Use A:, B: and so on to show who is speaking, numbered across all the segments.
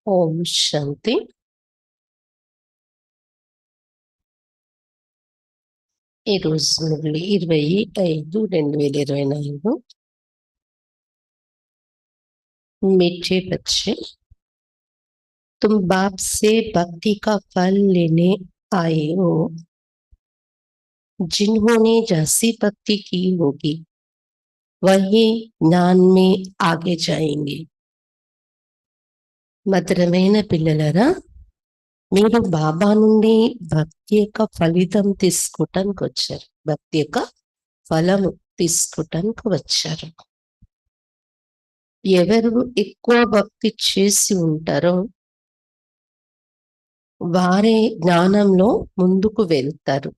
A: ఓం శాంతి. ఈరోజు మురళి 25/2024. मीठे बच्चे, तुम बाप से भक्ति का फल लेने आए हो। जिन्होंने जैसी भक्ति की होगी वही ज्ञान में आगे जाएंगे. మధురమైన పిల్లలరా, మీరు బాబా నుండి భక్తి యొక్క ఫలితం తీసుకోవటానికి వచ్చారు. భక్తి యొక్క ఫలము తీసుకోవటానికి వచ్చారు. ఎవరు ఎక్కువ భక్తి చేసి ఉంటారో వారే జ్ఞానంలో ముందుకు వెళ్తారు.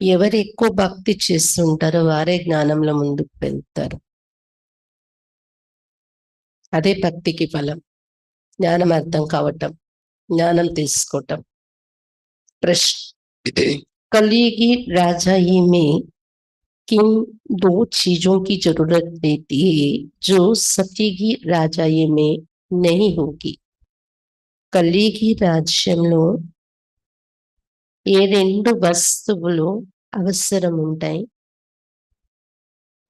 A: ఎవరు ఎక్కువ భక్తి చేస్తుంటారో వారే జ్ఞానంలో ముందుకు వెళ్తారు. అదే భక్తికి ఫలం. జ్ఞానం అర్థం కావటం, జ్ఞానం తీసుకోవటం. ప్రశ్న, कलयुगी राजाई में किन दो चीजों की जरूरत रहती है जो सत्ययुगी राजाई में नहीं होगी? కలియుగి రాజ్యంలో ఏ రెండు వస్తువులు అవసరం ఉంటాయి,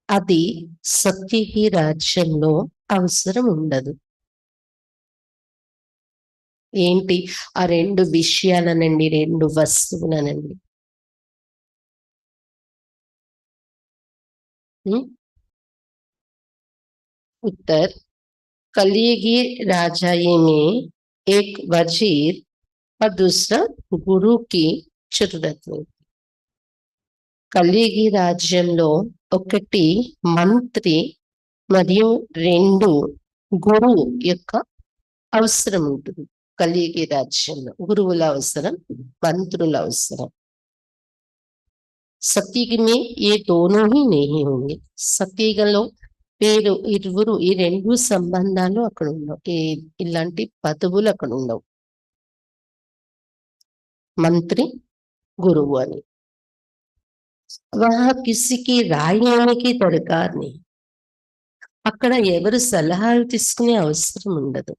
A: అది సత్యయుగి రాజ్యంలో అవసరం ఉండదు. ఏంటి ఆ రెండు విషయాలనండి, రెండు వస్తువులనండి? उत्तर, कलयुगी राजाई में एक वजीर और दूसरा गुरु की जरूरत है. కలియుగి రాజ్యంలో ఒకటి మంత్రి మరియు రెండు గురువు యొక్క అవసరం ఉంటుంది. కలియుగి రాజ్యంలో గురువుల అవసరం, మంత్రుల అవసరం. సత్యుగ में ये दोनों ही नहीं होंगे. సత్యుగంలో పేరు ఇరువురు, ఈ రెండు సంబంధాలు అక్కడ ఉండవు. ఇలాంటి పదవులు అక్కడ ఉండవు. మంత్రి, గురువు అని. वहां किसी की राय लेने की दरकार नहीं. అక్కడ ఎవరు సలహాలు తీసుకునే అవసరం ఉండదు.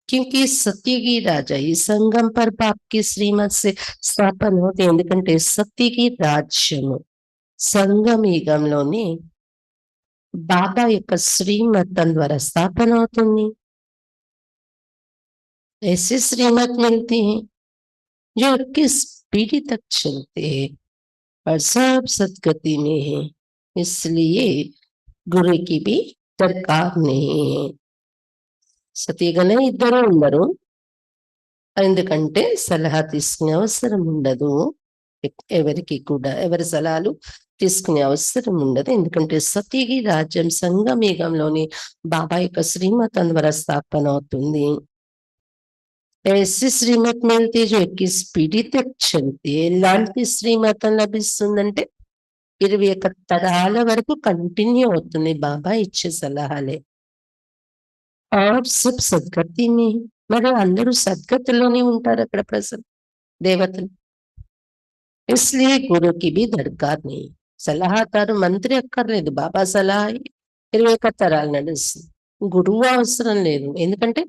A: क्योंकि सत्ययुगी राजा ఈ సంగం पर बाप की श्रीमत से స్థాపన అవుతుంది. ఎందుకంటే సత్యయుగి రాజ్యము సంగం యుగంలోనే బాబా యొక్క శ్రీమతం ద్వారా స్థాపన అవుతుంది. ऐसी श्रीमत मिलती है जो 21 पीढ़ी तक चलते हैं और सब सदगति में है. इसलिए गुरु की भी दरकार नहीं है. సత్యగనే ఇద్దరు ఉండరు, ఎందుకంటే సలహా తీసుకునే అవసరం ఉండదు. ఎవరికి కూడా ఎవరి సలహాలు తీసుకునే అవసరం ఉండదు. ఎందుకంటే సత్యగి రాజ్యం సంగమేగంలోని బాబా యొక్క శ్రీమతం ద్వారా స్థాపన అవుతుంది. ऐसी శ్రీమత్ మిల్తే जो 21 पीढ़ी तक चलती है. ఎలాంటి శ్రీమతం లభిస్తుందంటే 21 తరాల వరకు కంటిన్యూ అవుతుంది బాబా ఇచ్చే సలహాలే. और सब సద్గతి में, మరి అందరూ సద్గతిలోనే ఉంటారు అక్కడ ప్రజలు, దేవతలు. इसलिए गुरु की भी दरकार नहीं. సలహాదారు మంత్రి అక్కర్లేదు. బాబా సలహా 21 తరాలు నడుస్తుంది. గురువు అవసరం లేదు, ఎందుకంటే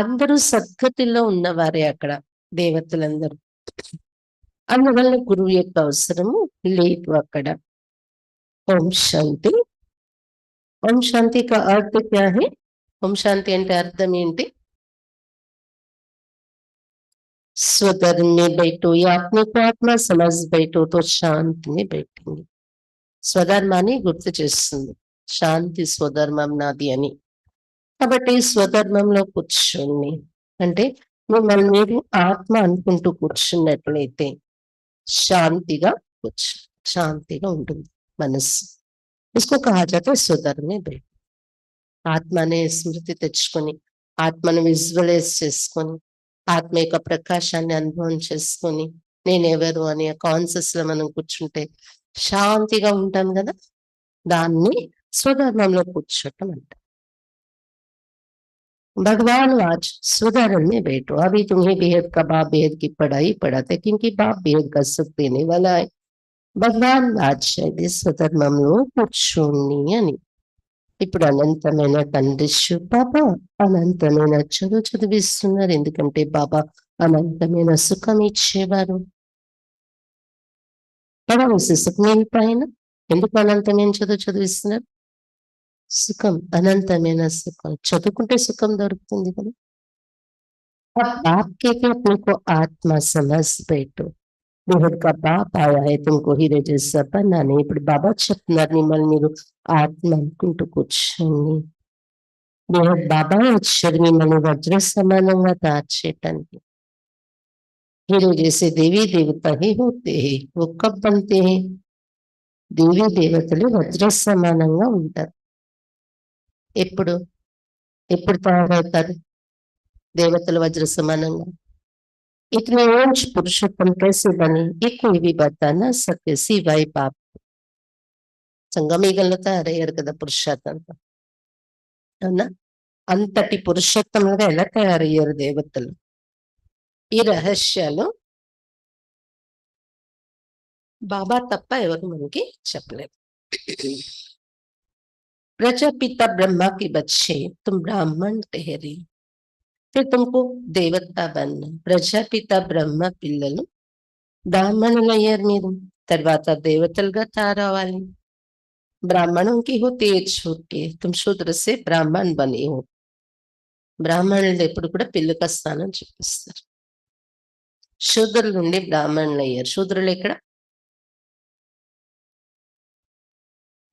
A: అందరూ సద్గతిలో ఉన్నవారే అక్కడ, దేవతలందరూ. అందువల్ల గురువు యొక్క అవసరము లేదు అక్కడ. ఓం శాంతి. ఓం శాంతి का अर्थ क्या है? ఓం శాంతి అంటే అర్థం ఏంటి? स्वधर्म में बैठो या अपने को आत्मा समझ बैठो तो शांति में बैठेंगे. స్వధర్మాన్ని గుర్తు చేస్తుంది. శాంతి స్వధర్మం నాది అని. కాబట్టి స్వధర్మంలో కూర్చోండి అంటే మిమ్మల్ని మీరు ఆత్మ అనుకుంటూ కూర్చున్నట్లయితే శాంతిగా శాంతిగా ఉంటుంది మనస్సు. इसको कहा जाता है स्वधर्म में बैठ. ఆత్మనే స్మృతి తెచ్చుకొని, ఆత్మను విజువలైజ్ చేసుకొని, ఆత్మ యొక్క ప్రకాశాన్ని అనుభవం చేసుకొని, నేనెవరు అనే కాన్షియస్ లో మనం కూర్చుంటే శాంతిగా ఉంటాం కదా. దాన్ని స్వధర్మంలో కూర్చోటం అంట. भगवान आज स्वधर्म में बैठो. अभी तुम्हें बेहद का बाप बेहद की पढ़ाई पढ़ाते, क्योंकि बाप बेहद का सुख देने वाला है. భగవాన్ రాజ్య స్వధర్మంలో కూర్చోండి అని. ఇప్పుడు అనంతమైన తండ్రి బాబా అనంతమైన చదువు చదివిస్తున్నారు. ఎందుకంటే బాబా అనంతమైన సుఖం ఇచ్చేవారు. కదా సుఖం పైన ఎందుకు అనంతమైన చదువు చదివిస్తున్నారు? సుఖం, అనంతమైన సుఖం. చదువుకుంటే సుఖం దొరుకుతుంది కదా. बाप कहते अपने को आत्मा समझ बैठो बेहद का बाप आया है तुमको हीरे जैसा बनाने ఇప్పుడు బాబా చెప్తున్నారు మిమ్మల్ని మీరు ఆత్మ అనుకుంటూ కూర్చోండి. బేహద్ బాబా వచ్చారు మిమ్మల్ని వజ్ర సమానంగా దాచేయటానికి. हीरे जैसे देवी देवता ही होते हैं वो कब बनते हैं దేవీ దేవతలు వజ్ర సమానంగా ఉంటారు. ఎప్పుడు ఎప్పుడు తయారవుతారు దేవతలు వజ్ర సమానంగా? इतने ऊंच पुरुषोत्तम कैसे बने ये कोई भी बता ना सके सिवाय बाप. సంగమీగంలో తయారయ్యారు కదా పురుషోత్తంతో, అవునా? అంతటి పురుషోత్తములుగా ఎలా తయారయ్యారు దేవతలు? ఈ రహస్యాలు బాబా తప్ప ఎవరు మనకి చెప్పలేరు. ప్రజాపిత బ్రహ్మ కి బచ్చే తుమ్ బ్రాహ్మణ్ టెహరి फिर तुमको देवता बनना. ప్రజాపిత బ్రహ్మ పిల్లలు బ్రాహ్మణులయ్యారు మీరు, తర్వాత దేవతలుగా తయారవ్వాలి. ब्राह्मणों की हो तेज होती है तुम शूद्र से ब्राह्मण बने हो. బ్రాహ్మణులు ఎప్పుడు కూడా పిల్లక స్థానం చూపిస్తారు. శూద్రుల నుండి బ్రాహ్మణులు అయ్యారు. శూద్రులు ఎక్కడ?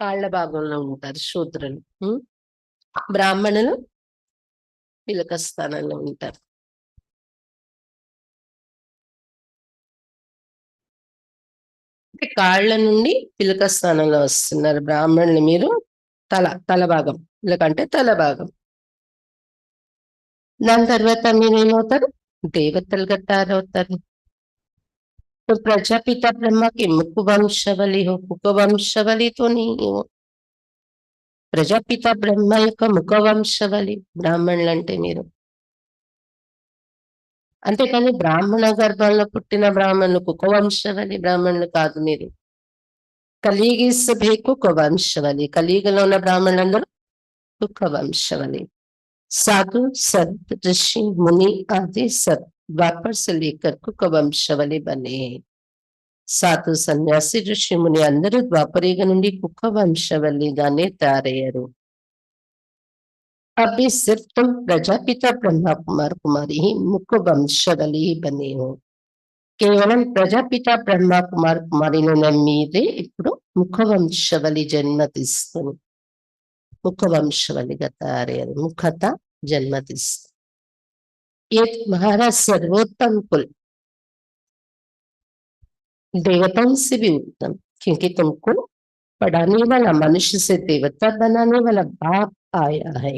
A: కాళ్ళ భాగంలో ఉంటారు శూద్రులు. బ్రాహ్మణులు పిల్లక స్థానంలో ఉంటారు. కాళ్ళ నుండి పిలక స్థానంలో వస్తున్నారు బ్రాహ్మణులు. మీరు తల భాగం, పిలకంటే తల భాగం. దాని తర్వాత మీరేమవుతారు? దేవతలుగా తయారవుతారు. ప్రజాపిత బ్రహ్మకి ముక్కు వంశవలి హో, ముఖ వంశవలితో నీవు ప్రజాపిత బ్రహ్మ యొక్క ముఖ వంశవలి బ్రాహ్మణులు అంటే మీరు. అంతేకాని బ్రాహ్మణ గర్భంలో పుట్టిన బ్రాహ్మణులు కుక వంశవలి బ్రాహ్మణులు కాదు మీరు. కలిగి సభకు వంశవలి, కలియుగలో ఉన్న బ్రాహ్మణులందరూ కుక వంశవలి. साधु संत ऋषि मुनि आदि सब द्वापर से लेकर कुक వంశవలి बने. సాధు సన్యాసి ఋషి ముని అందరూ ద్వాపరయుగ నుండి కుక్క వంశవల్లిగానే తయారయ్యారు. अभी सिर्फ तुम प्रजापिता ब्रह्मा कुमार कुमारी ही मुख వంశవలి ही बने हो. కేవలం ప్రజాపిత బ్రహ్మ కుమార్ కుమారిలో మీరే ఇప్పుడు ముఖ వంశవలి జన్మ తీసుకుని ముఖ వంశవలిగా తయారయ్యారు. ముఖత जन्म ये तुम्हारा सर्वोत्तम कुल देवताओं से भी उत्तम, क्योंकि तुमको पढ़ाने वाला मनुष्य से देवता बनाने वाला बाप आया है.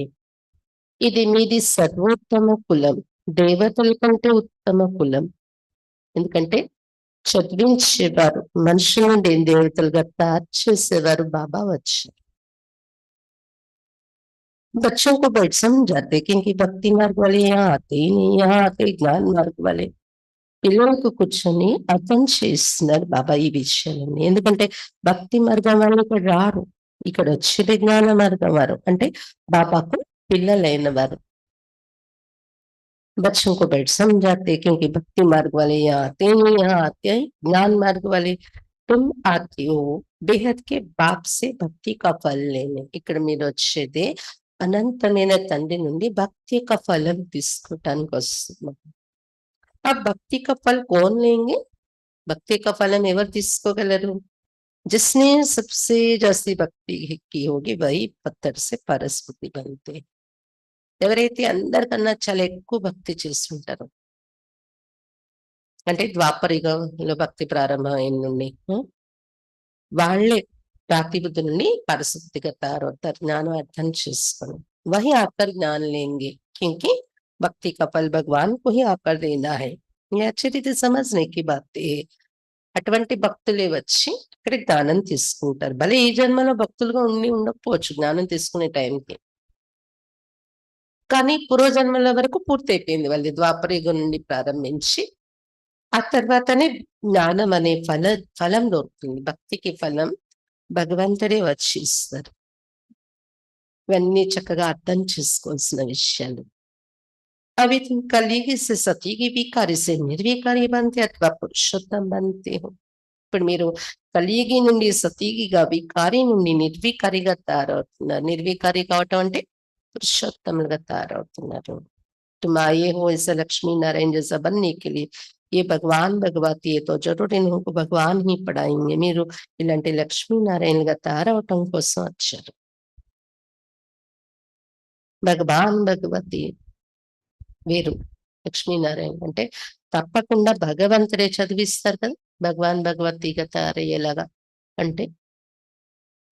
A: ఇది మీది సర్వోత్తమ కులం, దేవతల కంటే ఉత్తమ కులం. ఎందుకంటే చదివించేవారు, మనుషుల నుండి దేవతలుగా తయారు చేసేవారు బాబా వచ్చారు. बच्चों को बैठ समझाते क्योंकि भक्ति मार्ग वाले यहाँ आते ही नहीं, यहाँ आते ज्ञान मार्ग वाले. పిల్లలకు కూర్చొని అర్థం చేస్తున్నారు బాబా ఈ విషయాలన్నీ. ఎందుకంటే భక్తి మార్గం వాళ్ళు ఇక్కడ రారు, ఇక్కడ వచ్చేది జ్ఞాన మార్గం వారు, అంటే బాబాకు పిల్లలైన వారు. बच्चों को बैठ समझाते क्योंकि भक्ति मार्ग वाले यहाँ आते नहीं, यहाँ आते हैं ज्ञान मार्ग वाले. तुम आते हो बेहद के बाप से भक्ति का फल लेने. ఇక్కడ మీరు వచ్చేదే అనంతమైన తండ్రి నుండి భక్తి యొక్క ఫలం తీసుకోవటానికి వస్తున్నారు. ఆ భక్తి का फल कौन लेंगे? భక్తి का फలం ఎవరు తీసుకోగలరు? जिसने सबसे जास्ती भक्ति की होगी वही पत्थर से परस्पति बनते. ఎవరైతే అందరికన్నా చాలా ఎక్కువ భక్తి చేస్తుంటారో, అంటే ద్వాపరయుగంలో భక్తి ప్రారంభమైన నుండి వాళ్ళే प्राप्ति बुद्धि నుండి పరిశుద్ధిగా తయారవుతారు. జ్ఞానం అర్థం చేసుకొని वही आकर ज्ञान लेंगे क्योंकि भक्ति का फल भगवान को ही आकर देना है. ये अच्छी रीति समझने की बात है. అటువంటి భక్తులే వచ్చి ఇక్కడ జ్ఞానం తీసుకుంటారు. భలే ఈ జన్మలో భక్తులుగా ఉండి ఉండకపోవచ్చు జ్ఞానం తీసుకునే టైంకి, కానీ పూర్వజన్మల వరకు పూర్తి అయిపోయింది వాళ్ళది. ద్వాపరయుగం నుండి ప్రారంభించి ఆ తర్వాతనే జ్ఞానం అనే ఫలం దొరుకుతుంది. భక్తికి ఫలం భగవంతుడే వచ్చి ఇస్తారు. ఇవన్నీ చక్కగా అర్థం చేసుకోవాల్సిన విషయాలు. अभी तुम कलयुग से सतयुगी विकारी से निर्विकारी बनते अथवा పురుషోత్తం बनते हो. ఇప్పుడు మీరు కలియుగి నుండి సతయుగిగా, వికారి నుండి నిర్వికారిగా తయారవుతున్నారు. నిర్వికారి కావటం అంటే పురుషోత్తములుగా తయారవుతున్నారు. तुम आए हो ऐसा लक्ष्मी नारायण जैसा बनने के लिए, ये भगवान भगवती है तो जरूर इनको भगवान ही पढ़ाएंगे. మీరు ఇలాంటి లక్ష్మీ నారాయణులుగా తయారవటం కోసం వచ్చారు. భగవాన్ భగవతి వేరు. లక్ష్మీనారాయణ అంటే తప్పకుండా భగవంతుడే చదివిస్తారు కదా. భగవాన్ భగవతిగా తయారయ్యేలాగా అంటే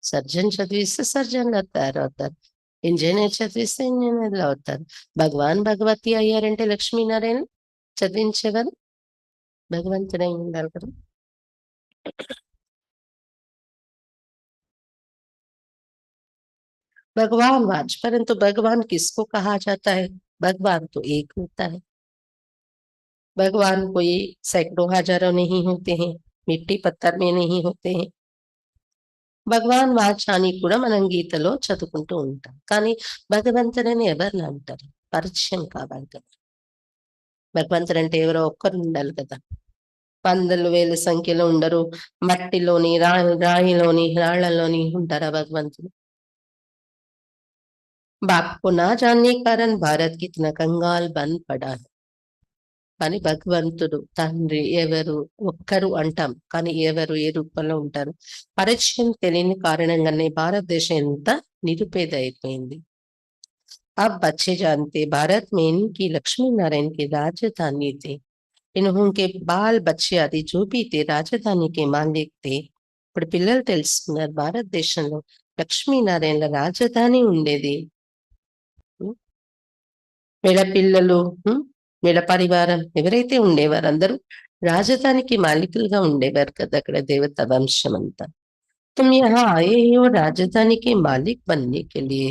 A: సర్జన్ చదివిస్తే సర్జన్‌లా తయారవుతారు. ఇంజినీర్ చదివిస్తే ఇంజినీర్‌లా అవుతారు. భగవాన్ భగవతి అయ్యారంటే లక్ష్మీనారాయణ చదివించేవారు భగవంతుడై ఉండాలి కదా. भगवान वाच, परंतु भगवान किसको कहा जाता है? भगवान तो एक होता है. भगवान कोई सैकड़ों हजारों नहीं होते हैं, मिट्टी पत्थर में नहीं होते हैं. భగవాన్ వాచాని కూడా మనం గీతలో చదువుకుంటూ ఉంటాం. కానీ భగవంతుడని ఎవరిని అంటారు? పరిచయం కావాలి కదా. భగవంతుడంటే ఎవరో ఒక్కరు ఉండాలి కదా. వందలు వేల సంఖ్యలో ఉండరు. మట్టిలోని రాయిలోని రాళ్లలోని ఉంటారా భగవంతుడు? बाप को ना जानने के कारण भारत कितना कंगाल बन पड़ा है. కానీ భగవంతుడు తండ్రి ఎవరు ఒక్కరు అంటాం, కానీ ఎవరు ఏ రూపంలో ఉంటారు? పరిచయం తెలియని కారణంగానే భారతదేశం ఎంత నిరుపేద అయిపోయింది. अब बच्चे जानते भारत में इनकी लक्ष्मी नारायण की राजधानी थे. इन्होंके बाल बच्चे आदि जो भी थे రాజధాని के मालिक थे. ఇప్పుడు పిల్లలు తెలుసుకున్నారు భారతదేశంలో లక్ష్మీనారాయణల రాజధాని ఉండేది. వీళ్ళ పిల్లలు, వీళ్ళ పరివారం ఎవరైతే ఉండేవారు అందరూ రాజధానికి మాలికులుగా ఉండేవారు కదా. అక్కడ దేవత వంశం అంతా. तुम यहाँ आए हो राजधानी के मालिक बनने के लिए,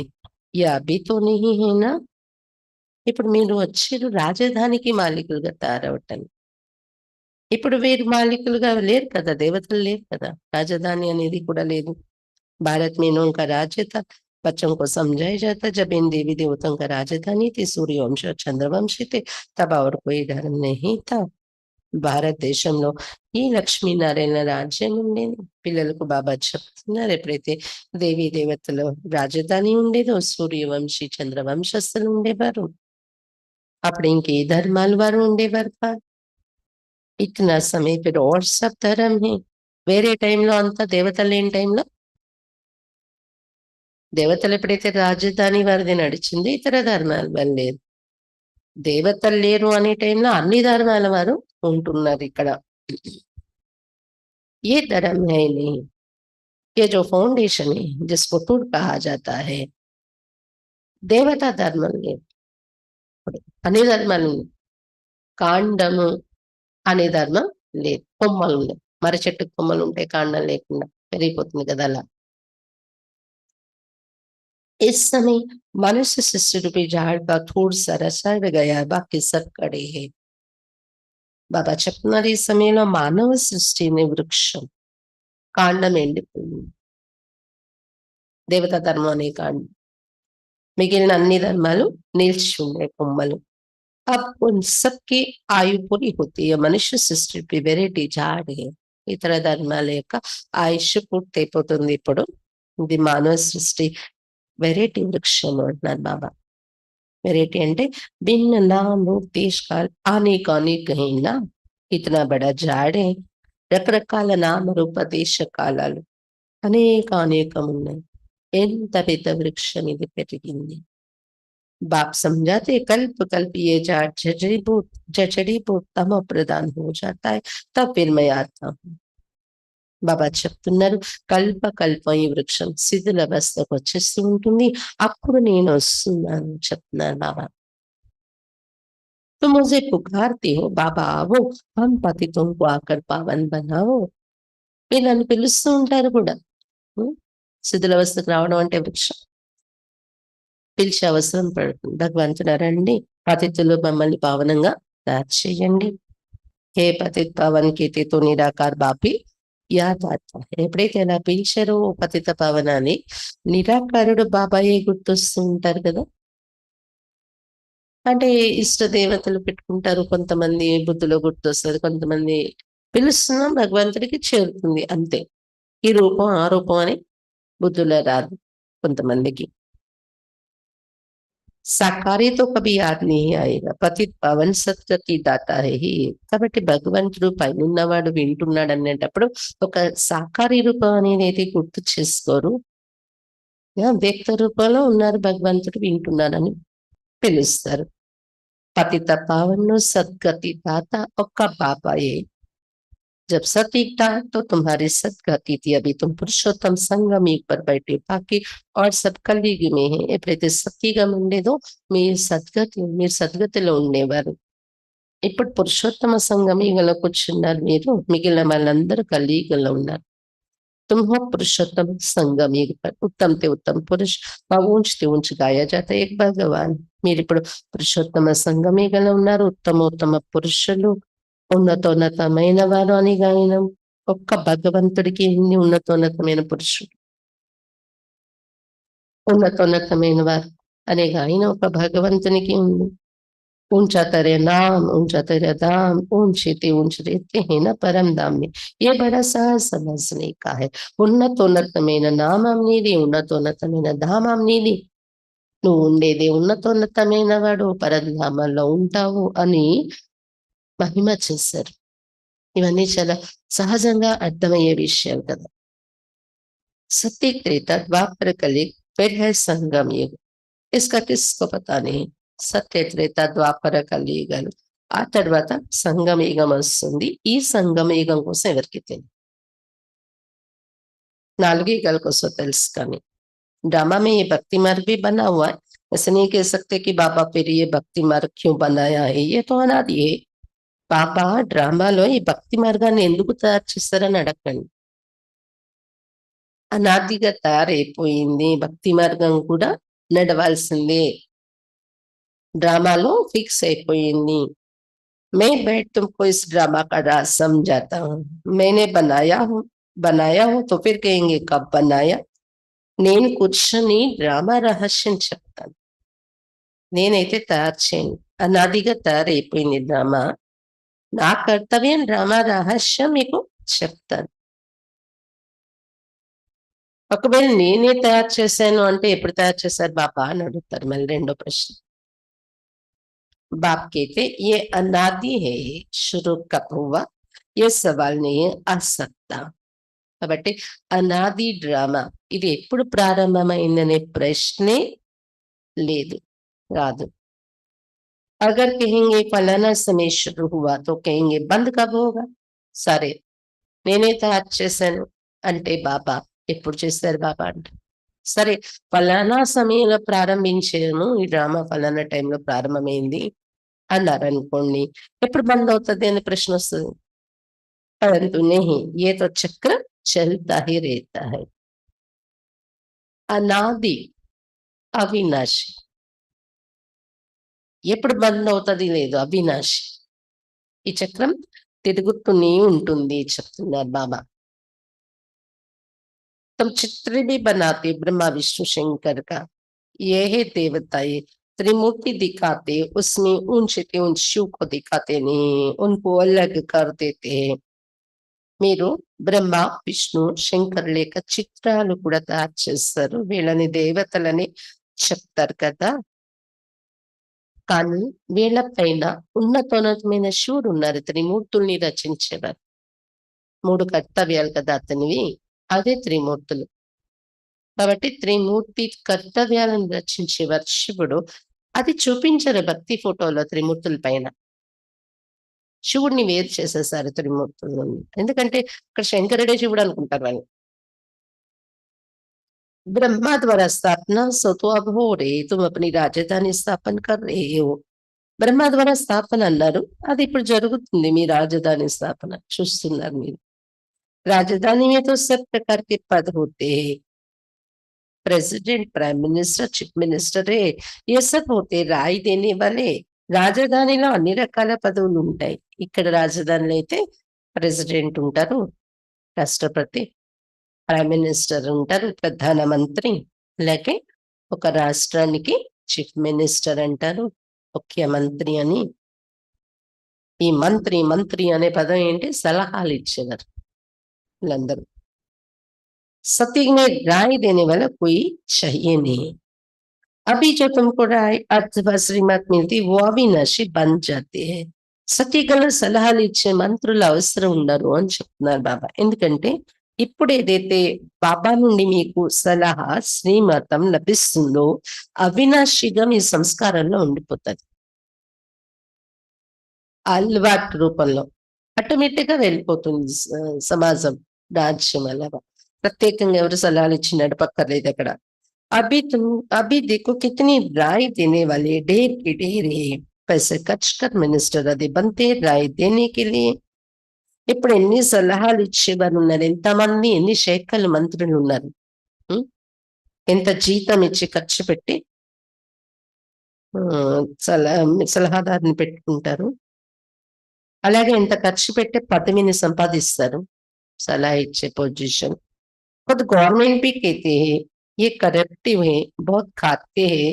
A: ये अभी तो नहीं है ना. ఇప్పుడు మీరు వచ్చారు రాజధానికి మాలికులుగా తయారవటానికి. ఇప్పుడు వీరు మాలికులుగా లేరు కదా, దేవతలు లేరు కదా, రాజధాని అనేది కూడా లేదు. भारत में इनका राज्य था. बच्चों को समझाया जाता जब इन देवी देवताओं का राजधानी थी, सूर्यवंश और चंद्रवंशी थे, तब और कोई धर्म नहीं था. భారతదేశంలో ఈ లక్ష్మీనారాయణ రాజ్యం ఉండేది. పిల్లలకు బాబా చెప్తున్నారు, ఎప్పుడైతే దేవీ దేవతలు రాజధాని ఉండేదో సూర్యవంశీ చంద్రవంశస్థులు ఉండేవారు. అప్పుడు ఇంకే ధర్మాలు వారు ఉండేవారు కాదు. ఇట్లా సమయ పేరు और सब धर्म है. వేరే టైంలో అంతా దేవతలు లేని టైంలో దేవతలు ఎప్పుడైతే రాజధాని వారిది నడిచింది, ఇతర ధర్మాలు వెళ్ళలేదు. దేవతలు లేరు అనే టైంలో అన్ని ధర్మాల వారు ఉంటున్నారు ఇక్కడ. ये धर्म है नहीं, ये जो फाउंडेशन है जिसको टूट कहा जाता है, దేవతా ధర్మం లేదు. అన్ని ధర్మాలు ఉన్నాయి. కాండము అనే ధర్మం లేదు. కొమ్మలు ఉన్నాయి. మర్రి చెట్టుకు కొమ్మలు ఉంటాయి, కాండం లేకుండా పెరిగిపోతుంది కదా అలా. इस समय मनुष्य सृष्टि रूपी झाड़ का थोड़ा सा रसड़ गया, बाकी सब कड़े हैं. బాబా చెప్తున్నారు, ఈ సమయంలో మానవ సృష్టిని వృక్షం కాండం ఎండిపోయింది. దేవతా ధర్మం అనే కాండం, మిగిలిన అన్ని ధర్మాలు నిలిచి ఉండే కొమ్మలు. अब उन सबकी आयु पूरी होती है. మనుష్య సృష్టి వెరైటీ झाड़ है. ఇతర ధర్మాల యొక్క ఆయుష్ పూర్తయిపోతుంది. ఇప్పుడు ఇది మానవ సృష్టి వెరైటీ వృక్షం అంటున్నారు బాబా. వెరైటీ అంటే భిన్న నాम रूप देश काल आने का अनेक है ना. इतना बड़ा झाड़ है. రకరకాల నామ రూప దేశ కాలాలు అనేకం ఉన్నాయి. ఎంత పెద్ద వృక్షం ఇది పెరిగింది. बाप समझाते कल्प कल्प ये झाड़ जड़ीभूत तमो प्रदान हो जाता है, तब फिर मैं आता हूँ. బాబా చెప్తున్నారు, కల్ప కల్పం ఈ వృక్షం శిథిల అవస్థకు వచ్చేస్తూ ఉంటుంది, అప్పుడు నేను వస్తున్నాను చెప్తున్నారు బాబా. तुम मुझे पुकारते हो बाबा आओ हम पतितों को आकर पावन बनाओ. మీరు నన్ను పిలుస్తూ ఉంటారు కూడా. శిథిలావస్థకు రావడం అంటే వృక్షం పిలిచే అవసరం పడుతుంది. భగవంతుడు రండి, పతితులు మమ్మల్ని పావనంగా తయారు చేయండి. హే పతిత పవన్ కీర్తి తో నిరాకార్ బాపి యాద్ ఆతా హై. ఎప్పుడైతే అలా పిలిచారో పతిత పవన అని, నిరాకారుడు బాబాయే గుర్తొస్తూ ఉంటారు కదా. అంటే ఇష్ట దేవతలు పెట్టుకుంటారు, కొంతమంది బుద్ధిలో గుర్తొస్తుంది, కొంతమంది పిలుస్తున్నాం భగవంతుడికి చేరుతుంది అంతే. ఈ రూపం ఆ రూపం అని బుద్ధిలో రాదు కొంతమందికి. సాకారి తో కభీ యాద్ नहीं आएगा, పతిత్ పవన్ సద్గతి దాతా హై హి. కాబట్టి భగవంతుడు పైనున్నవాడు వింటున్నాడు అనేటప్పుడు ఒక సాకారి రూపం అనేది అయితే గుర్తు చేసుకోరు. వ్యక్త రూపంలో ఉన్నారు భగవంతుడు, వింటున్నాడని పిలుస్తారు. పతిత పావన్ను సద్గతి దాత ఒక్క బాబాయే. जब सत एकता तो तुम्हारी सदगति थी, अभी तुम पुरुषोत्तम సంగం पर बैठे, बाकी और सब కలియుగ में है. ఎప్పుడైతే సత్యుగం ఉండేదో మీ సద్గతి, మీరు సద్గతిలో ఉండేవారు. ఇప్పుడు పురుషోత్తమ సంగమయుగంలో కూర్చున్నారు మీరు, మిగిలిన వాళ్ళందరూ కలియుగంలో ఉన్నారు. तुम हो पुरुषोत्तम संगम युग पर, उत्तम ते उत्तम पुरुष ऊंच ते ऊंच गाया जाता है एक भगवान. మీరు ఇప్పుడు పురుషోత్తమ సంగమయుగంలో ఉన్నారు, ఉత్తమోత్తమ పురుషులు, ఉన్నతోన్నతమైన వారు అని గాయనం. ఒక్క భగవంతుడికి ఇన్ని ఉన్నతోన్నతమైన పురుషుడు, ఉన్నతోన్నతమైన వారు అనే గాయనం ఒక భగవంతునికి ఉంది. ऊंचा तेरे नाम ऊंचा तेरा धाम, ऊंचे ते ऊंच रहते हैं ना परम धाम में. ये बड़ा सहज समझने का है. ఉన్నతోన్నతమైన నామం నీది, ఉన్నతోన్నతమైన ధామం నీది, నువ్వు ఉండేది ఉన్నతోన్నతమైన వాడు, పరంధామంలో ఉంటావు అని మహిమ చేశారు. ఇవన్నీ చాలా సహజంగా అర్థమయ్యే విషయాలు కదా. सत्य त्रेता द्वापर कलयुग फिर है संगम युग. इसका किसको पता नहीं. సత్య త్రేత ద్వాపర కలియుగాలు ఆ తర్వాత సంగమ యుగం వస్తుంది. ఈ సంగమ యుగం కోసం ఎవరికి తెలియదు, 4 యుగాల కోసం తెలుసు. కానీ ड्रामा में ये भक्ति मार्ग भी बना हुआ है. ऐसे नहीं कह सकते कि बाबा फिर ये भक्ति मार्ग क्यों बनाया है, ये तो अनादि है. బాబా డ్రామాలో ఈ భక్తి మార్గాన్ని ఎందుకు తయారు చేస్తారని అడగండి. అనాదిగా తయారైపోయింది, భక్తి మార్గం కూడా నడవాల్సిందే, డ్రామాలో ఫిక్స్ అయిపోయింది. मैं बैठ तुमको इस ड्रामा का राज समझाता हूँ. मैंने बनाया हूँ तो फिर कहेंगे कब बनाया. నేను కూర్చొని డ్రామా రహస్యం చెప్తాను. నేనైతే తయారు చేయను, అనాదిగా తయారైపోయింది డ్రామా. నా కర్తవ్యం డ్రామా రహస్యం మీకు చెప్తాను. ఒకవేళ నేనే తయారు చేశాను అంటే ఎప్పుడు తయారు చేశారు బాబా అని అడుగుతారు. మళ్ళీ రెండో ప్రశ్న. बाप कहते ये अनादि है, शुरू कब हुआ ये सवाल नहीं आ सकता. కాబట్టి అనాది డ్రామా ఇది ఎప్పుడు ప్రారంభమైందనే ప్రశ్నే లేదు, రాదు. अगर कहेंगे फलाना समय शुरू हुआ तो कहेंगे बंद कब होगा. సరే, నేనే తయారు చేశాను అంటే బాబా ఎప్పుడు చేశారు బాబా అంటే, సరే ఫలానా సమయంలో ప్రారంభించాను, ఈ డ్రామా ఫలానా టైంలో ప్రారంభమైంది అన్నారు అనుకోండి, ఎప్పుడు బంద్ అవుతుంది అనే ప్రశ్న వస్తుంది. परंतु नहीं, ये तो चक्र चलता ही रहता है. అనాది అవినాశి, ఎప్పుడు బంద్ అవుతుంది లేదు, అవినాశి. ఈ చక్రం తిరుగుతూనే ఉంటుంది చెప్తున్నారు బాబా. तुम चित्र भी बनाते ब्रह्मा विष्णु शंकर का, ये है देवताएं त्रिमूर्ति दिखाते, उसमें ऊंचे ऊंच शिव को दिखाते नहीं, उनको अलग कर देते हैं. మీరు బ్రహ్మ విష్ణు శంకరుల యొక్క చిత్రాలు కూడా తయారు చేస్తారు, వీళ్ళని దేవతలని చెప్తారు కదా. కానీ వీళ్ళ పైన ఉన్నతోన్నతమైన శివుడు ఉన్నారు, త్రిమూర్తుల్ని రచించేవారు. 3 కర్తవ్యాలు కదా అతనివి, అదే త్రిమూర్తులు. కాబట్టి త్రిమూర్తి కర్తవ్యాలను రచించేవారు శివుడు. అది చూపించారు భక్తి ఫోటోలో త్రిమూర్తుల పైన. శివుడిని వేరు చేసేసారు త్రిమూర్తులు, ఎందుకంటే ఇక్కడ శంకరుడే శివుడు అనుకుంటారు వాళ్ళు. ब्रह्मा द्वारा स्थापना सो तो अब हो रही, तुम अपनी राजधानी स्थापन कर रहे हो. బ్రహ్మ ద్వారా స్థాపన అన్నారు, అది ఇప్పుడు జరుగుతుంది, మీ రాజధాని స్థాపన చూస్తున్నారు మీరు. राजधानी में तो सब प्रकार के पद होते हैं, president prime minister chief minister है, ये सब होते राय देने वाले, రాజధానిలో అన్ని రకాల పదవులు ఉంటాయి. ఇక్కడ రాజధానిలో అయితే ప్రెసిడెంట్ ఉంటారు, రాష్ట్రపతి, ప్రైమ్ మినిస్టర్ ఉంటారు, ప్రధానమంత్రి, అలాగే ఒక రాష్ట్రానికి చీఫ్ మినిస్టర్ అంటారు, ముఖ్యమంత్రి అని. ఈ మంత్రి మంత్రి అనే పదం ఏంటి? సలహాలు ఇచ్చేవారు వీళ్ళందరూ. सत्य में राय देने वाला कोई चाहिए नहीं। अभी जो तुमको राय अथवा श्रीमत मिलती वो अविनाशी बन जाते हैं. సతీగల సలహాలు ఇచ్చే మంత్రులు అవసరం ఉండరు అని చెప్తున్నారు బాబా. ఎందుకంటే ఇప్పుడు ఏదైతే బాబా నుండి మీకు సలహా శ్రీమతం లభిస్తుందో అవినాశిగా మీ సంస్కారంలో ఉండిపోతుంది, అలవాటు రూపంలో ఆటోమేటిక్ గా వెళ్ళిపోతుంది. సమాజం, రాజ్యం అలాగా ప్రత్యేకంగా ఎవరు సలహాలు ఇచ్చి నడపక్కర్లేదు అక్కడ. अभी तुम अभी देखो कितनी राय देने वाले ढेर के ढेर है, पैसे खर्च कर मिनिस्टर అది बनते राय देने के लिए. ఇప్పుడు ఎన్ని సలహాలు ఇచ్చేవారు ఉన్నారు, ఎంతమంది, ఎన్ని శాఖల మంత్రులు ఉన్నారు. ఎంత జీతం ఇచ్చి ఖర్చు పెట్టి సలహాదారుని పెట్టుకుంటారు. అలాగే ఎంత ఖర్చు పెట్టి పదవిని సంపాదిస్తారు, సలహా ఇచ్చే పొజిషన్. खुद गवर्नमेंट भी कहते हैं ये करप्टिव है, बहुत खाते हैं,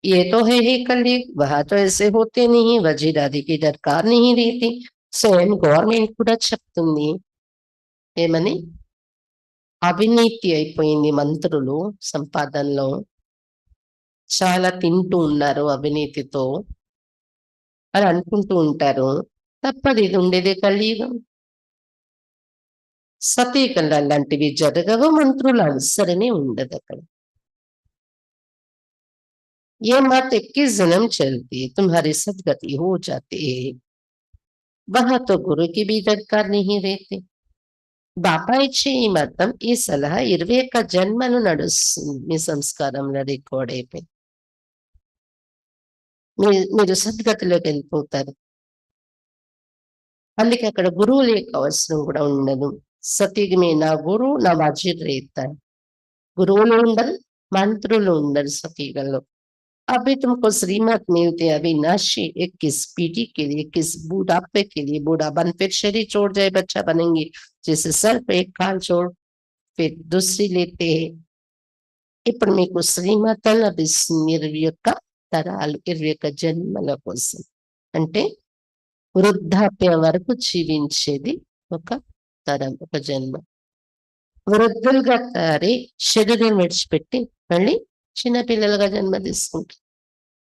A: ये तो है ही कलयुग, वहां तो ऐसे होते नहीं, वजीरादी की दरकार नहीं रहती. स्वयं गवर्नमेंट కూడా చెప్తుంది ఏమని, అవినీతి అయిపోయింది మంత్రులు సంపాదనలో, చాలా తింటూ ఉన్నారు అవినీతితో అని అనుకుంటూ ఉంటారు. తప్పది, ఇది ఉండేదే కలియుగం. సతీకరణ లాంటివి జరగవు, మంత్రుల అవసరమే ఉండదు అక్కడ. ये मत 21 जन्म चलती तुम्हारी सदगति हो जाती है, वहां तो गुरु की भी दरकार नहीं रहती. బాబా ఇచ్చే ఈ మతం, ఈ సలహా 21 జన్మలు నడుస్తుంది మీ సంస్కారంలో రికార్డ్ అయిపోయి మీరు సద్గతిలోకి వెళ్ళిపోతారు. అందుకే అక్కడ గురువుల యొక్క అవసరం కూడా ఉండదు. సతీగమే నా గురువు నా వజీర్ రేతారు, గురువులు ఉండరు, మంత్రులు ఉండరు సతీగంలో. अभी तुमको श्रीमत मिलते अविनाशी 21 पीढ़ी के लिए, 21 बुढ़ापे के लिए. बूढ़ापन फिर शरीर छोड़ जाए बच्चा बनेंगे, जैसे सर पे एक काल छोड़ फिर दूसरी लेते हैं. ఇప్పుడు మీకు శ్రీమతం లభిస్తుంది 21 తరాలు, 21 జన్మల కోసం. అంటే వృద్ధాప్యం వరకు జీవించేది ఒక తరం, ఒక జన్మ. వృద్ధులుగా తయారై శరీరం విడిచిపెట్టి మళ్ళీ చిన్నపిల్లలుగా జన్మ తీసుకుంటారు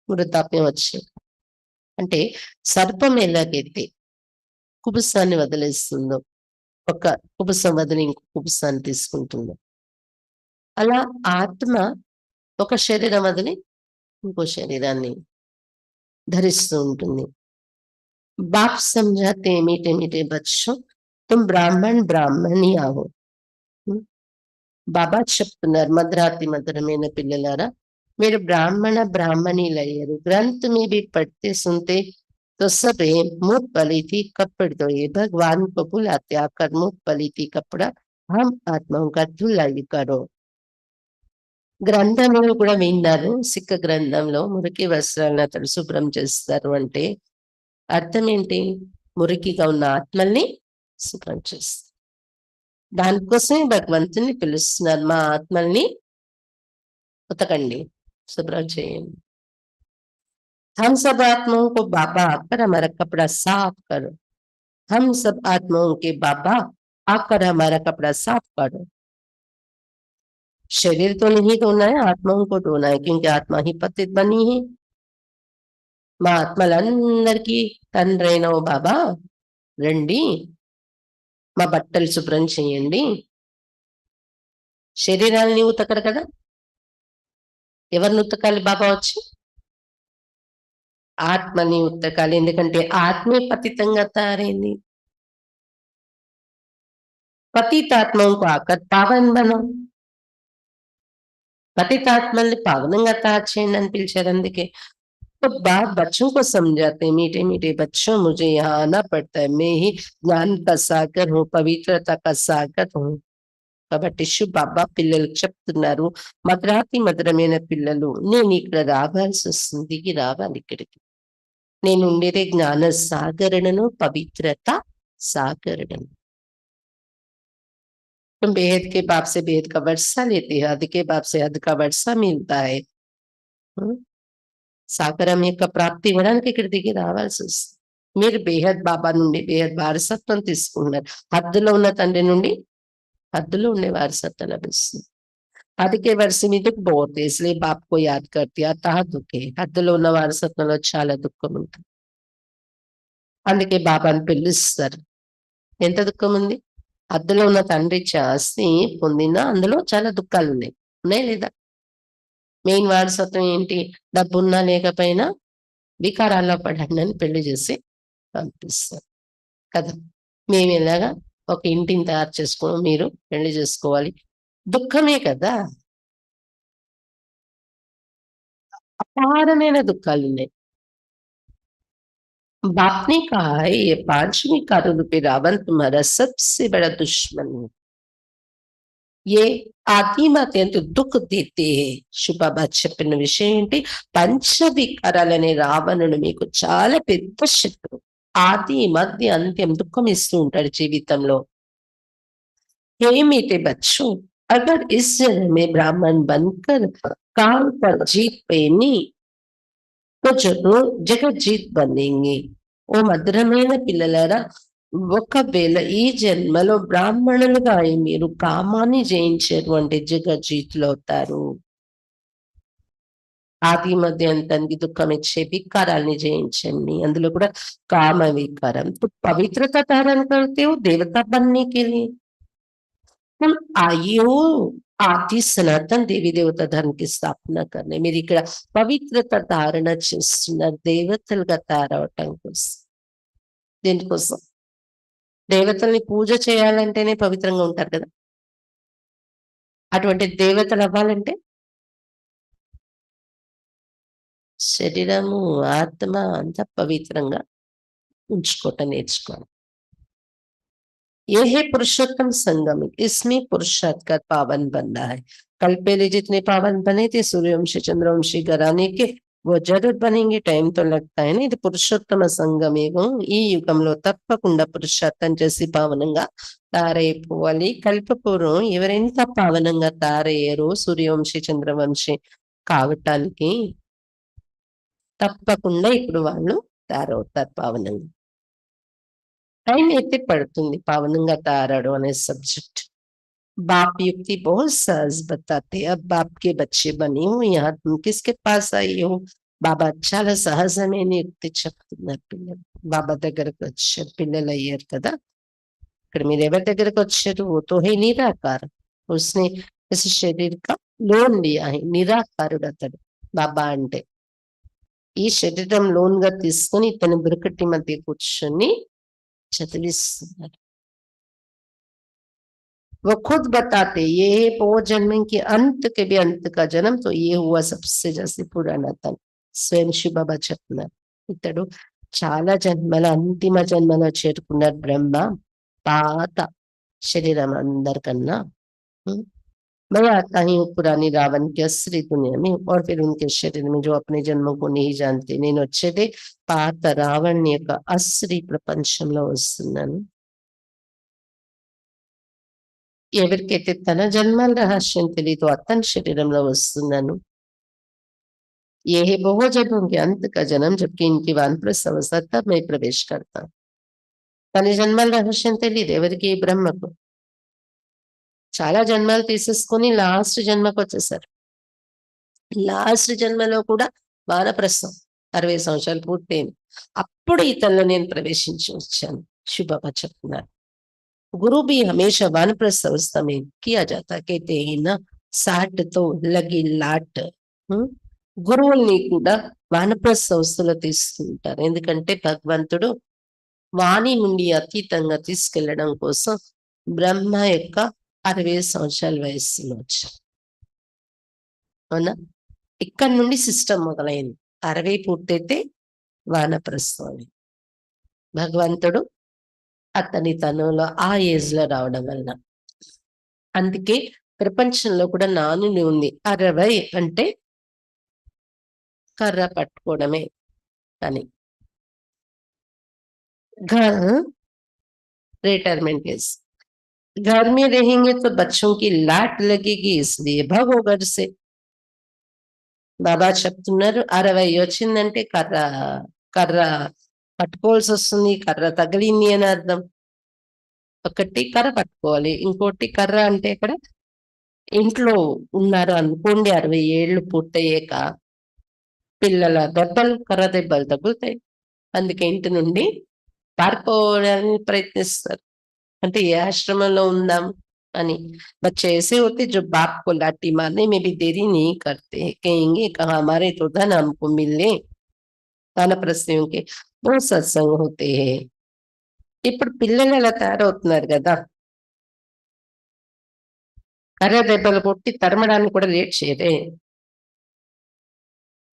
A: వృద్ధాప్యం వచ్చి. అంటే సర్పం ఎలాగైతే కుబుసాన్ని వదిలేస్తుందో, ఒక కుబుసం వదిలి ఇంకో కుబుసాన్ని తీసుకుంటుందో, అలా ఆత్మ ఒక శరీరం వదిలి ఇంకో శరీరాన్ని ధరిస్తూ ఉంటుంది. बाप समझाते मीठे मीठे बच्चों तुम ब्राह्मण ब्राह्मणी आओ. బాబా చెప్తున్నారు, మధురాతి మధురమైన పిల్లలారా, మీరు బ్రాహ్మణ బ్రాహ్మణీలయ్యారు. గ్రంథ में भी पढ़ते सुनते तो सब मुख पली थी कपड़ धोए, भगवान को बुलाते आकर मुख पली थी कपड़ा हम आत्माओं का धुलाई करो. గ్రంథంలో కూడా విన్నారు, సిక్క గ్రంథంలో మురికి వస్త్రాలను అతడు శుభ్రం చేస్తారు అంటే అర్థం ఏంటి? మురికిగా ఉన్న ఆత్మల్ని శుభ్రం చేస్తారు. దానికోసమే భగవంతుని పిలుస్తున్నారు, మా ఆత్మల్ని ఉతకండి, శుభ్రం చేయండి. हम सब आत्माओं को बाबा आकर हमारा कपड़ा साफ करो. हम सब आत्माओं के बाबा आकर हमारा कपड़ा साफ करो. शरीर तो नहीं धोना है, आत्माओं को धोना है, क्योंकि आत्मा ही पतित बनी है. మా ఆత్మలందరికీ తండ్రైన ఓ బాబా రండి, మా బట్టలు శుభ్రం చేయండి. శరీరాన్ని ఉతకరు కదా, ఎవరిని ఉతకాలి బాబా వచ్చి? ఆత్మని ఉతకాలి, ఎందుకంటే ఆత్మే పతితంగా తయారైంది. పతితాత్మకు ఆకర్ పావన్ బనం, పతితాత్మల్ని పావనంగా తయారు చేయండి అని పిలిచారు. అందుకే तो बाप बच्चों को समझाते, मीठे मीठे बच्चों मुझे यहाँ आना पड़ता है, मैं ही ज्ञान का सागर हूँ, पवित्रता का सागर हूँ. కాబట్టి శివ బాబా పిల్లలకు చెప్తున్నారు, మధురాతి మధురమైన పిల్లలు, నేను ఇక్కడ రావాల్సి వస్తుంది, దిగి రావాలి ఇక్కడికి. నేను ఉండేదే జ్ఞాన సాగరణను, పవిత్రత సాగరణను. तुम बेहद के बाप से बेहद का वर्षा लेते हो, हद के बाप से हद का वर्षा मिलता है. ఉం? సాగరం యొక్క ప్రాప్తి ఇవ్వడానికి ఇక్కడ దిగి రావాల్సి వస్తుంది. మీరు బేహద్ బాబా నుండి బేహద్ వారసత్వం తీసుకున్నారు. హద్దులో ఉన్న తండ్రి నుండి హద్దులో ఉండే వారసత్వం లభిస్తుంది. అదికే వర్షం మీద పోతే ఇస్లే బాప్కో యాద్ కర్తే అతహ దుఃఖే. హద్దులో ఉన్న వారసత్వంలో చాలా దుఃఖం ఉంటుంది. అందుకే బాబాని పిలుస్తారు. ఎంత దుఃఖం ఉంది? హద్దులో ఉన్న తండ్రి ఇచ్చే ఆస్తి పొందినా అందులో చాలా దుఃఖాలు ఉన్నాయి. ఉన్నాయి లేదా? మెయిన్ వారసత్వం ఏంటి? డబ్బున్నా లేకపోయినా వికారాల్లో పడండి అని పెళ్లి చేసి పంపిస్తారు కదా. మేము ఎలాగా ఒక ఇంటిని తయారు చేసుకోవడం, మీరు పెళ్లి చేసుకోవాలి, దుఃఖమే కదా. అపారమైన దుఃఖాలు ఉన్నాయి. बाप ने कहा है ये पांचवी कारूपी रावण तुम्हारा सबसे बड़ा दुश्मन है. ये ఆత్మ అత్యంత దుఃఖ దేతే. శుభాబా చెప్పిన విషయం ఏంటి? పంచవికారాలనే రావణుడు మీకు చాలా పెద్ద శత్రువు. ఆది మధ్య అంత్యం దుఃఖం ఇస్తూ ఉంటాడు జీవితంలో. हे मीठे बच्चों, अगर इस जन्म में ब्राह्मण बनकर काल पर जीत पेनी तो जरूर జగజ్జీత్ బనేంగే. ఓ మధురమైన పిల్లలారా, ఒకవేళ ఈ జన్మలో బ్రాహ్మణులుగా అయి మీరు కామాన్ని జయించారు అంటే జగజ్జీతులు అవుతారు. ఆది మధ్య అంతానికి దుఃఖం ఇచ్చే వికారాల్ని జయించండి. అందులో కూడా కామ వికారం. तो पवित्रता धारण करते हो देवता बनने के लिए. हम आयु ఆది సనాతన్ దేవి దేవత ధర్మ కి స్థాపన करने. మీరు ఇక్కడ పవిత్రత ధారణ చేస్తున్నారు దేవతలుగా తయారవటం కోసం. దేనికోసం? దేవతల్ని పూజ చేయాలంటేనే పవిత్రంగా ఉంటారు కదా. అటువంటి దేవతలు అవ్వాలంటే శరీరము, ఆత్మ అంతా పవిత్రంగా ఉంచుకోవటం నేర్చుకోవాలి. ये है पुरुषोत्तम संगम, इसमें पुरुषार्थ का पावन बनना है. कल पहले जितने पावन बने थे सूर्यवंशी चंद्रवंशी घराने के, वो जरूर बनेंगे. टाइम तो लगता है ना. ఇది పురుషోత్తమ సంగమేమో. ఈ యుగంలో తప్పకుండా పురుషార్థం చేసి పావనంగా తయారైపోవాలి. కల్పపూర్వం ఎవరెంత పావనంగా తయారయ్యారో సూర్యవంశీ చంద్రవంశీ కావటానికి తప్పకుండా ఇప్పుడు వాళ్ళు తయారవుతారు పావనంగా. టైం అయితే పడుతుంది పావనంగా తయారవడం అనే సబ్జెక్ట్. बाप युक्ति बहुत सहज बताते. अब बाप के बच्चे बने हो, यहाँ तुम किसके पास आई हो? బాబా చాలా సహజమైన యుక్తి చెప్తున్నారు పిల్లలు. బాబా దగ్గరకు వచ్చారు పిల్లలు అయ్యారు కదా. ఇక్కడ మీరు ఎవరి దగ్గరకు వచ్చారు? वो तो है निराकार. उसने इस शरीर का लोन लिया है. నిరాకారుడు అతడు బాబా అంటే. ఈ శరీరం లోన్ గా తీసుకొని తన బురకటి మధ్య కూర్చొని చదివిస్తున్నారు. वो खुद बताते ये है वो जन्म के अंत के भी अंत का जन्म, तो ये हुआ सबसे जैसे पुराना तन. స్వయం శివబాబా చెప్తున్నారు. ఇతడు చాలా జన్మల అంతిమ జన్మలో చేరుకున్నారు బ్రహ్మ పాత శరీరం అందరికన్నా. मैं आता ही हूँ पुरानी रावण की असली दुनिया में और फिर उनके शरीर में जो अपने जन्मों को नहीं जानते. నేను వచ్చేదే పాత రావణ్ యొక్క అసలు ప్రపంచంలో వస్తున్నాను. ఎవరికైతే తన జన్మల రహస్యం తెలియదో అతని శరీరంలో వస్తున్నాను. ये है बहुत जन्मों के अंत का जन्म, जबकि इनकी वानप्रस्थ अवस्था तब मैं प्रवेश करता. తన జన్మల రహస్యం తెలియదు ఎవరికి? బ్రహ్మకు. చాలా జన్మలు తీసేసుకొని లాస్ట్ జన్మకు వచ్చేసారు. లాస్ట్ జన్మలో కూడా వానప్రస్థం 60 సంవత్సరాలు పూర్తయింది. అప్పుడు ఇతనిలో నేను ప్రవేశించి వచ్చాను. శివబాబా చెప్తున్నారు. गुरु भी हमेशा वानप्रस्थ अवस्था में किया जाता. कहते हैं ना, साठ तो लगी लाट. గురువుల్ని కూడా వానప్రస్థ అవస్థలో తీసుకుంటారు. ఎందుకంటే భగవంతుడు వాణి నుండి అతీతంగా తీసుకెళ్లడం కోసం బ్రహ్మ యొక్క 60 సంవత్సరాల వయస్సులో వచ్చారు. అవునా? ఇక్కడ నుండి సిస్టమ్ మొదలైంది. 60 పూర్తయితే వానప్రస్థం. భగవంతుడు అతని తనులో ఆ ఏజ్ లో రావడం వలన. అందుకే ప్రపంచంలో కూడా నానుని ఉంది. 60 అంటే కర్ర పట్టుకోవడమే అని. घर रिटायरमेंट एज, घर में रहेंगे तो बच्चों की लाट लगेगी, इसलिए भागो घर से. బాబా చెప్తున్నారు 60 వచ్చిందంటే కర్ర కర్ర పట్టుకోవాల్సి వస్తుంది, కర్ర తగిలింది అని అర్థం. ఒకటి కర్ర పట్టుకోవాలి, ఇంకోటి కర్ర అంటే ఇక్కడ ఇంట్లో ఉన్నారు అనుకోండి, 60 ఏళ్ళు పూర్తయ్యాక పిల్లల దెబ్బలు, కర్ర దెబ్బలు తగులుతాయి. అందుకే ఇంటి నుండి పారిపోవడానికి ప్రయత్నిస్తారు. అంటే ఏ ఆశ్రమంలో ఉందాం అని. बच्चे ऐसे होते जो बाप को लाठी मारने में भी देरी नहीं करते, कहेंगे कहाँ हमारे तो धन हमको मिले. వానప్రస్థం కి बहुत सत्संग होते हैं. ఇప్పుడు పిల్లలు అలా తయారవుతున్నారు కదా, కర్ర దెబ్బలు కొట్టి తరమడానికి కూడా లేట్ చేయరే.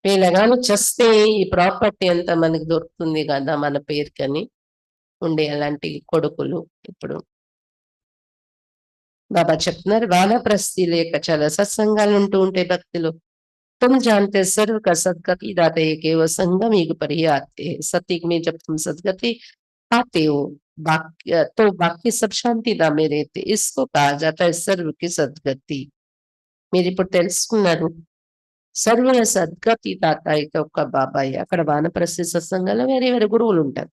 A: వీళ్ళగాని చస్తే ఈ ప్రాపర్టీ అంతా మనకి దొరుకుతుంది కదా మన పేరుకని ఉండే అలాంటి కొడుకులు ఇప్పుడు. బాబా చెప్తున్నారు వానప్రస్థి లేక చాలా సత్సంగాలు ఉంటూ ఉంటాయి భక్తులు. तुम जानते सर्व का सदगति दाते केवल संगम युग पर ही आते हैं. सतयुग में जब तुम सदगति पाते हो, तो बाकी सब शांति धाम में रहते. इसको कहा जाता है सर्व की सदगति. మీరు ఇప్పుడు తెలుసుకున్నారు సర్వ సద్గతి దాత అయితే ఒక్క బాబాయ్. అక్కడ వానప్రస్థి సత్సంగంలో వేరే వేరే గురువులు ఉంటారు,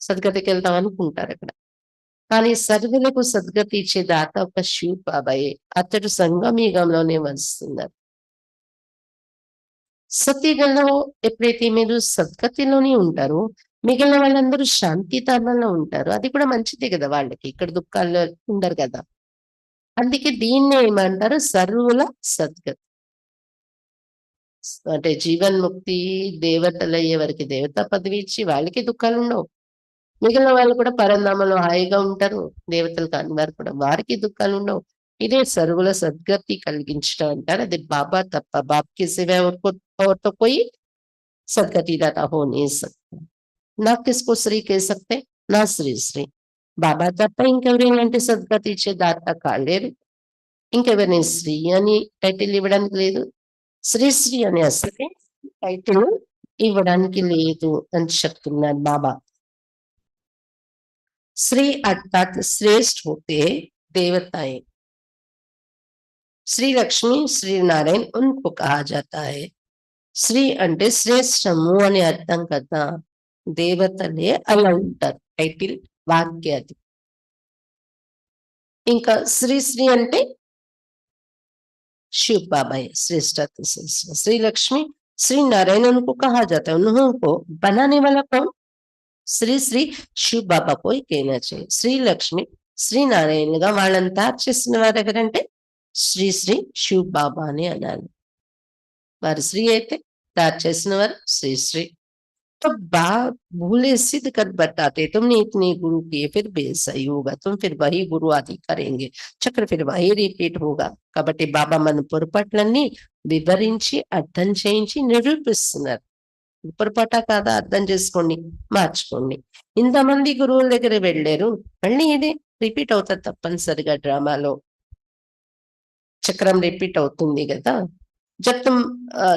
A: సద్గతికి వెళ్తాం అనుకుంటారు అక్కడ. కానీ సర్వులకు సద్గతి ఇచ్చే దాత ఒక శివ్ బాబాయే. అతడు సంగమయుగంలోనే వస్తున్నారు. సత్యగంలో ఎప్పుడైతే మీరు సద్గతిలోనే ఉంటారో మిగిలిన వాళ్ళందరూ శాంతి ధర్మంలో ఉంటారు. అది కూడా మంచిదే కదా వాళ్ళకి, ఇక్కడ దుఃఖాల్లో ఉండరు కదా. అందుకే దీన్ని ఏమంటారు సర్వుల సద్గతి. అంటే జీవన్ముక్తి దేవతలయ్యే వారికి దేవతా పదవి ఇచ్చి వాళ్ళకి దుఃఖాలు ఉండవు. మిగిలిన వాళ్ళు కూడా పరంధామంలో హాయిగా ఉంటారు. దేవతలు కాని వారు కూడా వారికి దుఃఖాలు ఉండవు. ఇదే సర్వుల సద్గతి కలిగించడం అంటారు. అది బాబా తప్ప బాప్కి సివా और तो कोई सदगति दाता हो नहीं सकता. ना किसको श्री कह सकते, ना శ్రీ శ్రీ. బాబా తప్ప ఇంకెవరైనా సద్గతి ఇచ్చే దాత కాలేరు. ఇంకెవరిని శ్రీ అని టైటిల్ ఇవ్వడానికి లేదు. శ్రీశ్రీ అని అసలు టైటిల్ ఇవ్వడానికి లేదు అని చెప్తున్నారు బాబా. श्री अर्थात श्रेष्ठ होते देवताएं. श्री लक्ष्मी श्री नारायण उनको कहा जाता है. శ్రీ అంటే శ్రేష్టము అని అర్థం కదా. దేవతలే అలా ఉంటారు, టైటిల్ వాక్యాది. ఇంకా శ్రీ అంటే शिव बाबा है श्रेष्ठत्व सिलसिला. श्री लक्ष्मी श्री नारायण उनको कहा जाता है. उन्होंने बनाने वाला कौन, श्री श्री शिव बाबा को ही कहना चाहिए. श्री लक्ष्मी శ్రీ నారాయణగా వాళ్ళని తయారు చేసిన వారు ఎవరంటే శ్రీ శ్రీ శివ్ బాబా అని అనాలి. వారు శ్రీ అయితే తయారు చేసిన వారు శ్రీ శ్రీ. तो बाप भूले सिद्ध कर बताते तुमने इतने गुरु किए फिर भी ऐसा ही होगा, तुम फिर वही गुरु आदि करेंगे, చక్ర फिर वही రిపీట్ होगा. కాబట్టి బాబా మన పొరపాట్లన్నీ వివరించి అర్థం చేయించి నిరూపిస్తున్నారు. పొరపాట కాదా అర్థం చేసుకోండి, మార్చుకోండి. ఇంతమంది గురువుల దగ్గర వెళ్ళారు, మళ్ళీ ఇదే రిపీట్ అవుతుంది తప్పనిసరిగా. డ్రామాలో చక్రం రిపీట్ అవుతుంది కదా. जब तुम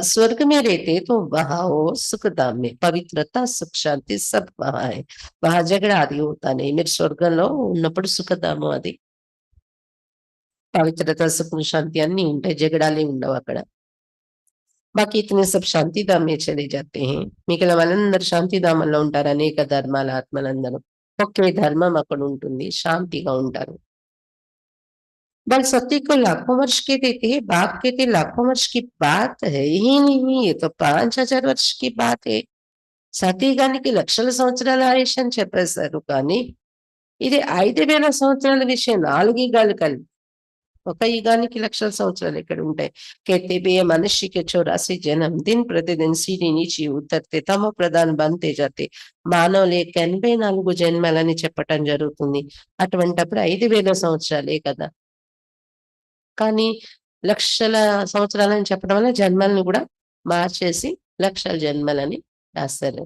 A: स्वर्ग में रहते तो वहां हो सुखधाम में पवित्रता सुख शांति सब वहां है. वहां झगड़ा आदि होता नहीं. మీరు స్వర్గంలో ఉన్నప్పుడు సుఖధామం అది. పవిత్రత సుఖం శాంతి అన్ని ఉంటాయి, జగడాలే ఉండవు అక్కడ. బాకీ ఇతనే సబ్ శాంతిధామ్ में चले जाते हैं. మిగిలిన వాళ్ళందరూ శాంతిధామంలో ఉంటారు. అనేక ధర్మాల ఆత్మలందరూ ఒకే ధర్మం అక్కడ ఉంటుంది, శాంతిగా ఉంటారు. बल सत्य को लाखों वर्ष के देते हैं, बाप कहते लाखों वर्ष की बात है ही नहीं, ये तो 5000 वर्ष की बात है. సతీగానికి లక్షల సంవత్సరాల ఆయుష్ అని చెప్పేశారు, కానీ ఇది 5000 సంవత్సరాల విషయం. 4 యుగాలు కలిపి ఒక యుగానికి లక్షల సంవత్సరాలు ఎక్కడ ఉంటాయి. कहते भी ये मनुष्य के 84 जन्म दिन प्रतिदिन सीढ़ी नीचे उतरते తమ ప్రధాన బంతే जाते. మానవులు 84 జన్మలని చెప్పటం జరుగుతుంది. అటువంటప్పుడు 5000 సంవత్సరాలే కదా. కానీ లక్షల సంవత్సరాలని చెప్పడం వల్ల జన్మల్ని కూడా మార్చేసి లక్షల జన్మలని రాస్తారు.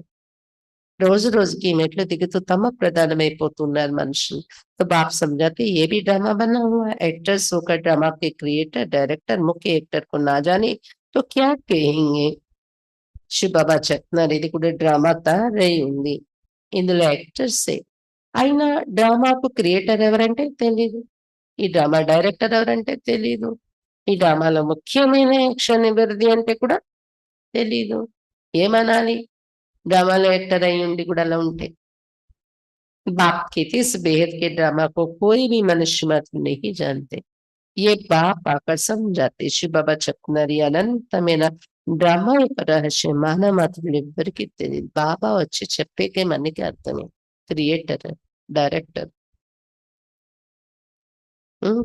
A: రోజు రోజుకి మెట్లు దిగుతూ తమ ప్రధానమైపోతున్నారు మనుషులు. तो बाप समझाते ये भी ड्रामा बना हुआ है. एक्टर्स होकर ड्रामा के क्रिएटर डायरेक्टर मुख्य एक्टर को ना जाने तो क्या कहेंगे. శివ బాబా చెప్తున్నారు ఇది కూడా డ్రామా తయారై ఉంది. ఇందులో యాక్టర్సే. అయినా డ్రామాకు క్రియేటర్ ఎవరంటే తెలీదు. ఈ డ్రామా డైరెక్టర్ ఎవరంటే తెలీదు. ఈ డ్రామాలో ముఖ్యమైన యాక్షన్ ఎవరిది అంటే కూడా తెలీదు. ఏమనాలి? డ్రామాలో యాక్టర్ అయ్యుండి కూడా అలా ఉంటే? बाप कहते इस बेहद के ड्रामा को कोई भी मनुष्य मात्र नहीं जानते. ये बाप आकर समझाते शिव बाबा చెప్తున్నారు అనంతమైన డ్రామా యొక్క రహస్యం మానవ మాత్రులు ఎవ్వరికి తెలియదు. బాబా వచ్చి చెప్పేకే మనకి అర్థమే. Creator, director.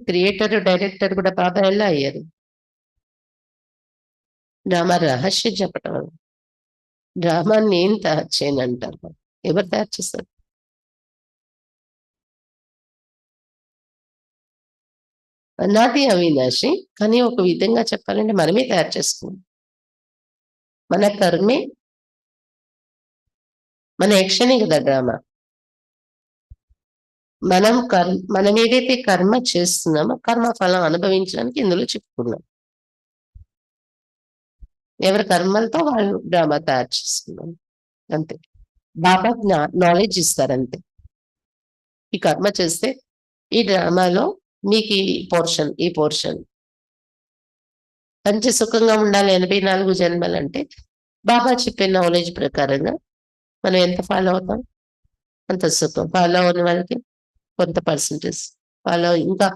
A: క్రియేటర్, డైరెక్టర్ కూడా బాబా ఎలా అయ్యారు? డ్రామా రహస్యం చెప్పటం వల్ల. డ్రామాని నేను తయారు చేయనంటారు. ఎవరు తయారు చేస్తారు? నాది అవినాషి. కానీ ఒక విధంగా చెప్పాలంటే మనమే తయారు చేసుకున్నాం. మన కర్మే, మన యాక్షనే కదా డ్రామా. మనం ఏదైతే కర్మ చేస్తున్నామో కర్మ ఫలం అనుభవించడానికి ఇందులో చెప్పుకున్నాం. ఎవరి కర్మలతో వాళ్ళు డ్రామా తయారు చేసుకున్నాం. అంతే. బాబా నాలెడ్జ్ ఇస్తారంతే. ఈ కర్మ చేస్తే ఈ డ్రామాలో మీకు ఈ పోర్షన్ మంచి సుఖంగా ఉండాలి 84 జన్మలంటే బాబా చెప్పే నాలెడ్జ్ ప్రకారంగా మనం ఎంత ఫాలో అవుతాం అంత సుఖం. ఫాలో అవ్వని వాళ్ళకి కొంత పర్సెంటేజ్, ఫాలో ఇంకా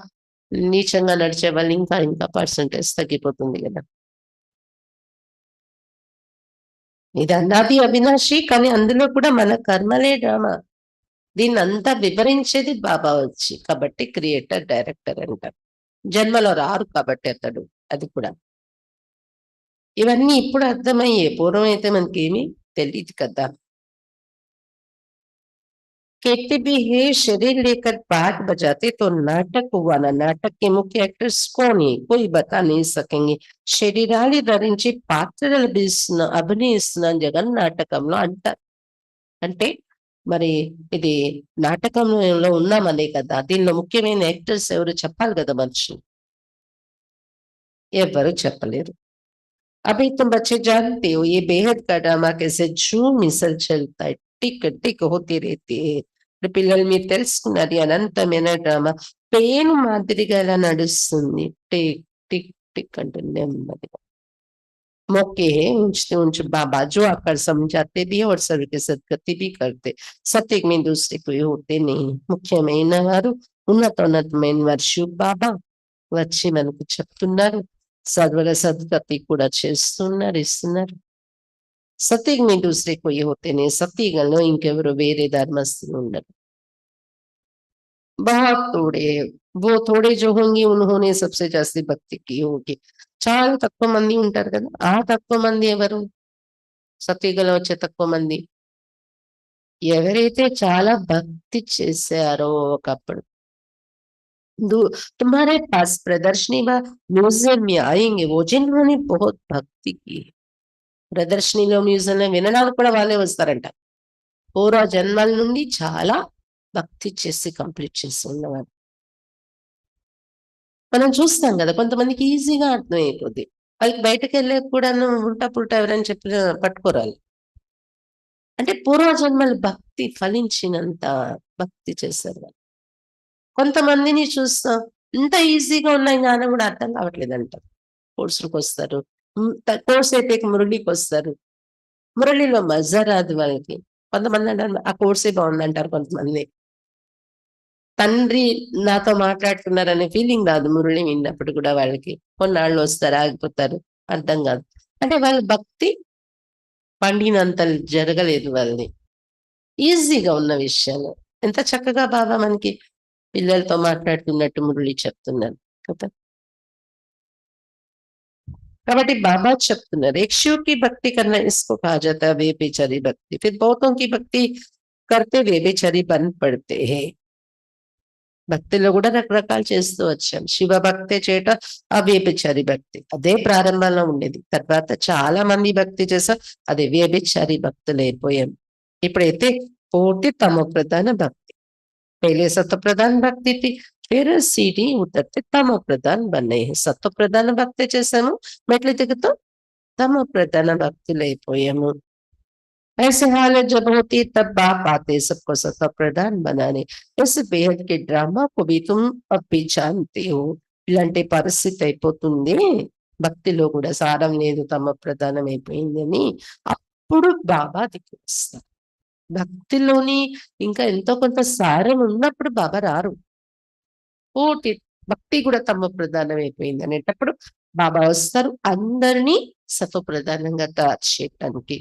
A: నీచంగా నడిచే వాళ్ళు ఇంకా ఇంకా పర్సెంటేజ్ తగ్గిపోతుంది కదా. ఇది అన్నాది అవినాశి, కానీ అందులో కూడా మన కర్మలే డ్రామా. దీన్నంతా వివరించేది బాబా వచ్చి. కాబట్టి క్రియేటర్, డైరెక్టర్ అంటారు. జన్మలో రారు కాబట్టి అతడు. అది కూడా. ఇవన్నీ ఇప్పుడు అర్థమయ్యే. పూర్వం అయితే మనకేమీ తెలీదు కదా. कहते भी है शरीर लेकर पाठ बजाते तो नाटक हुआ ना. नाटक के मुख्य एक्टर्स कौन है कोई बता नहीं सकेंगे. శరీరాలు ధరించి పాత్రలు అభినయిస్తున్న జగన్ నాటకంలో అంటారు. అంటే మరి ఇది నాటకంలో ఉన్నామనే కదా. దీనిలో ముఖ్యమైన యాక్టర్స్ ఎవరు చెప్పాలి కదా మనుషులు. ఎవరు చెప్పలేరు. अभी तुम बच्चे जानते हो ये बेहद का ड्रामा कैसे झूम मिसल चलता है. టిక్ టిక్ होती रहती है. ఇప్పుడు పిల్లలు మీరు తెలుసుకున్నది అనంతమైన డ్రామా పేను మాదిరిగా ఎలా నడుస్తుంది. టిక్ టిక్ టిక్ అంటే నెమ్మదిగా. मौके है ऊंचते ऊंच बाबा जो आकर समझाते भी है और सबके सदगति भी करते. सत्य में दूसरे कोई होते नहीं. ముఖ్యమైన వారు ఉన్నతోన్నతమైన వారు శివ్ బాబా వచ్చి మనకు చెప్తున్నారు. సర్వల సద్గతి కూడా చేస్తున్నారు, ఇస్తున్నారు. सत्य में दूसरे कोई होते नहीं. సత్యగలో ఇంకెవరు వేరే ధర్మస్థులు ఉండరు. बहुत थोड़े वो थोड़े जो होंगे उन्होंने सबसे जास्ती భక్తి की होगी. చాలా తక్కువ మంది ఉంటారు కదా. ఆ తక్కువ మంది ఎవరు? సత్యగలో వచ్చే తక్కువ మంది ఎవరైతే చాలా భక్తి చేశారో ఒకప్పుడు. तुम्हारे पास प्रदर्शनी व म्यूजियम में आएंगे वो जिन्होंने बहुत भक्ति की. ప్రదర్శనలో మ్యూజియంలో వినడానికి కూడా వాళ్ళే వస్తారంట. పూర్వ జన్మల నుండి చాలా భక్తి చేసి కంప్లీట్ చేసి ఉన్నవారు. మనం చూస్తాం కదా కొంతమందికి ఈజీగా అర్థమైపోద్ది. వాళ్ళకి బయటకెళ్ళే కూడాను ఉల్టా పుల్టా ఎవరైనా చెప్పిన పట్టుకోరాలి. అంటే పూర్వజన్మల భక్తి ఫలించినంత భక్తి చేశారు వాళ్ళు. కొంతమందిని చూస్తాం ఇంత ఈజీగా ఉన్న జ్ఞానం కూడా అర్థం కావట్లేదంటారు. కోర్సులకొస్తారు. కోర్స్ అయిపోయాక మురళికొస్తారు. మురళిలో మజా రాదు వాళ్ళకి. కొంతమంది అంటారు ఆ కోర్సే బాగుందంటారు కొంతమంది. తండ్రి నాతో మాట్లాడుతున్నారనే ఫీలింగ్ రాదు మురళి విన్నప్పుడు కూడా వాళ్ళకి. కొన్నాళ్ళు వస్తారు, ఆగిపోతారు. అర్థం కాదు. అంటే వాళ్ళ భక్తి పండినంత జరగలేదు వాళ్ళది. ఈజీగా ఉన్న విషయాలు. ఎంత చక్కగా బాబా మనకి పిల్లలతో మాట్లాడుతున్నట్టు మురళి చెప్తున్నారు కదా. కాబట్టి బాబా చెప్తున్నారు एक शिव की भक्ति करना इसको कहा जाता है व्यभिचारी भक्ति. फिर बहुतों की भक्ति करते व्यभिचारी बन पड़ते हैं. భక్తిలో కూడా రకరకాలు చేస్తూ వచ్చాం. శివ భక్తి చేయటం అవ్యభిచారి భక్తి అదే ప్రారంభంలో ఉండేది. తర్వాత చాలా మంది భక్తి చేసాం, అదే వ్యభిచారి భక్తులు అయిపోయాం. ఇప్పుడైతే పూర్తి తమో ప్రధాన భక్తి. पहले सत्व प्रधान भक्ति थी, फिर सीढ़ी उतरते तमो प्रधान बने हैं. सत्व ప్రధాన భక్తి చేసాము, మెట్లు దిగుతూ తమో ప్రధాన భక్తులు అయిపోయాము. ऐसे हालत जब होती है तब बाप आते सबको सत्ता प्रधान बनाने। इस बेहद के ड्रामा को भी तुम अब भी जानते हो। ఇలాంటి పరిస్థితి అయిపోతుంది. భక్తిలో కూడా సారం లేదు, తమ ప్రధానం అయిపోయిందని. అప్పుడు బాబా దిగొస్తారు. భక్తిలోని ఇంకా ఎంతో కొంత సారం ఉన్నప్పుడు బాబా రారు. పూర్తి భక్తి కూడా తమ ప్రధానం అయిపోయింది అనేటప్పుడు బాబా వస్తారు అందరినీ సత్వప్రధానంగా తయారు చేయటానికి.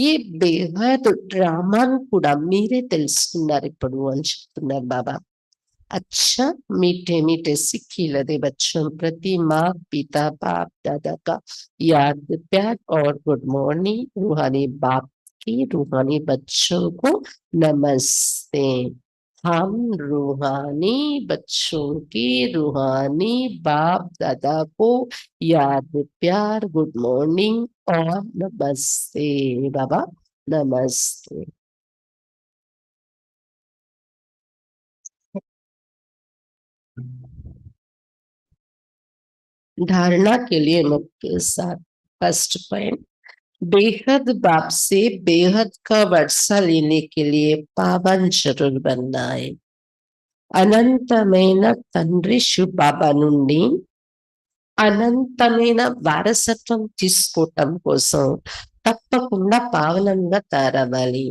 A: ఈ బేహద్ డ్రామాను కూడా మీరే తెలుసుకున్నారు ఇప్పుడు అని చెప్తున్నారు బాబా. अच्छा मीठे मीठे सिक्की लदे बच्चों प्रति माँ पिता बाप दादा का याद प्यार और गुड मॉर्निंग। रूहानी बाप की रूहानी बच्चों को नमस्ते। हम रूहानी बच्चों की रूहानी बाप दादा को याद प्यार गुड मॉर्निंग और नमस्ते। बाबा नमस्ते। धारणा के लिए मुख्य साथ फर्स्ट पॉइंट, बेहद बाप से बेहद का वर्षा लेने के लिए पावन जरूर बनना है। అనంతమైన తండ్రి శివ్ బాబా నుండి అనంతమైన వారసత్వం తీసుకోవటం కోసం తప్పకుండా పావనంగా తయారవ్వాలి.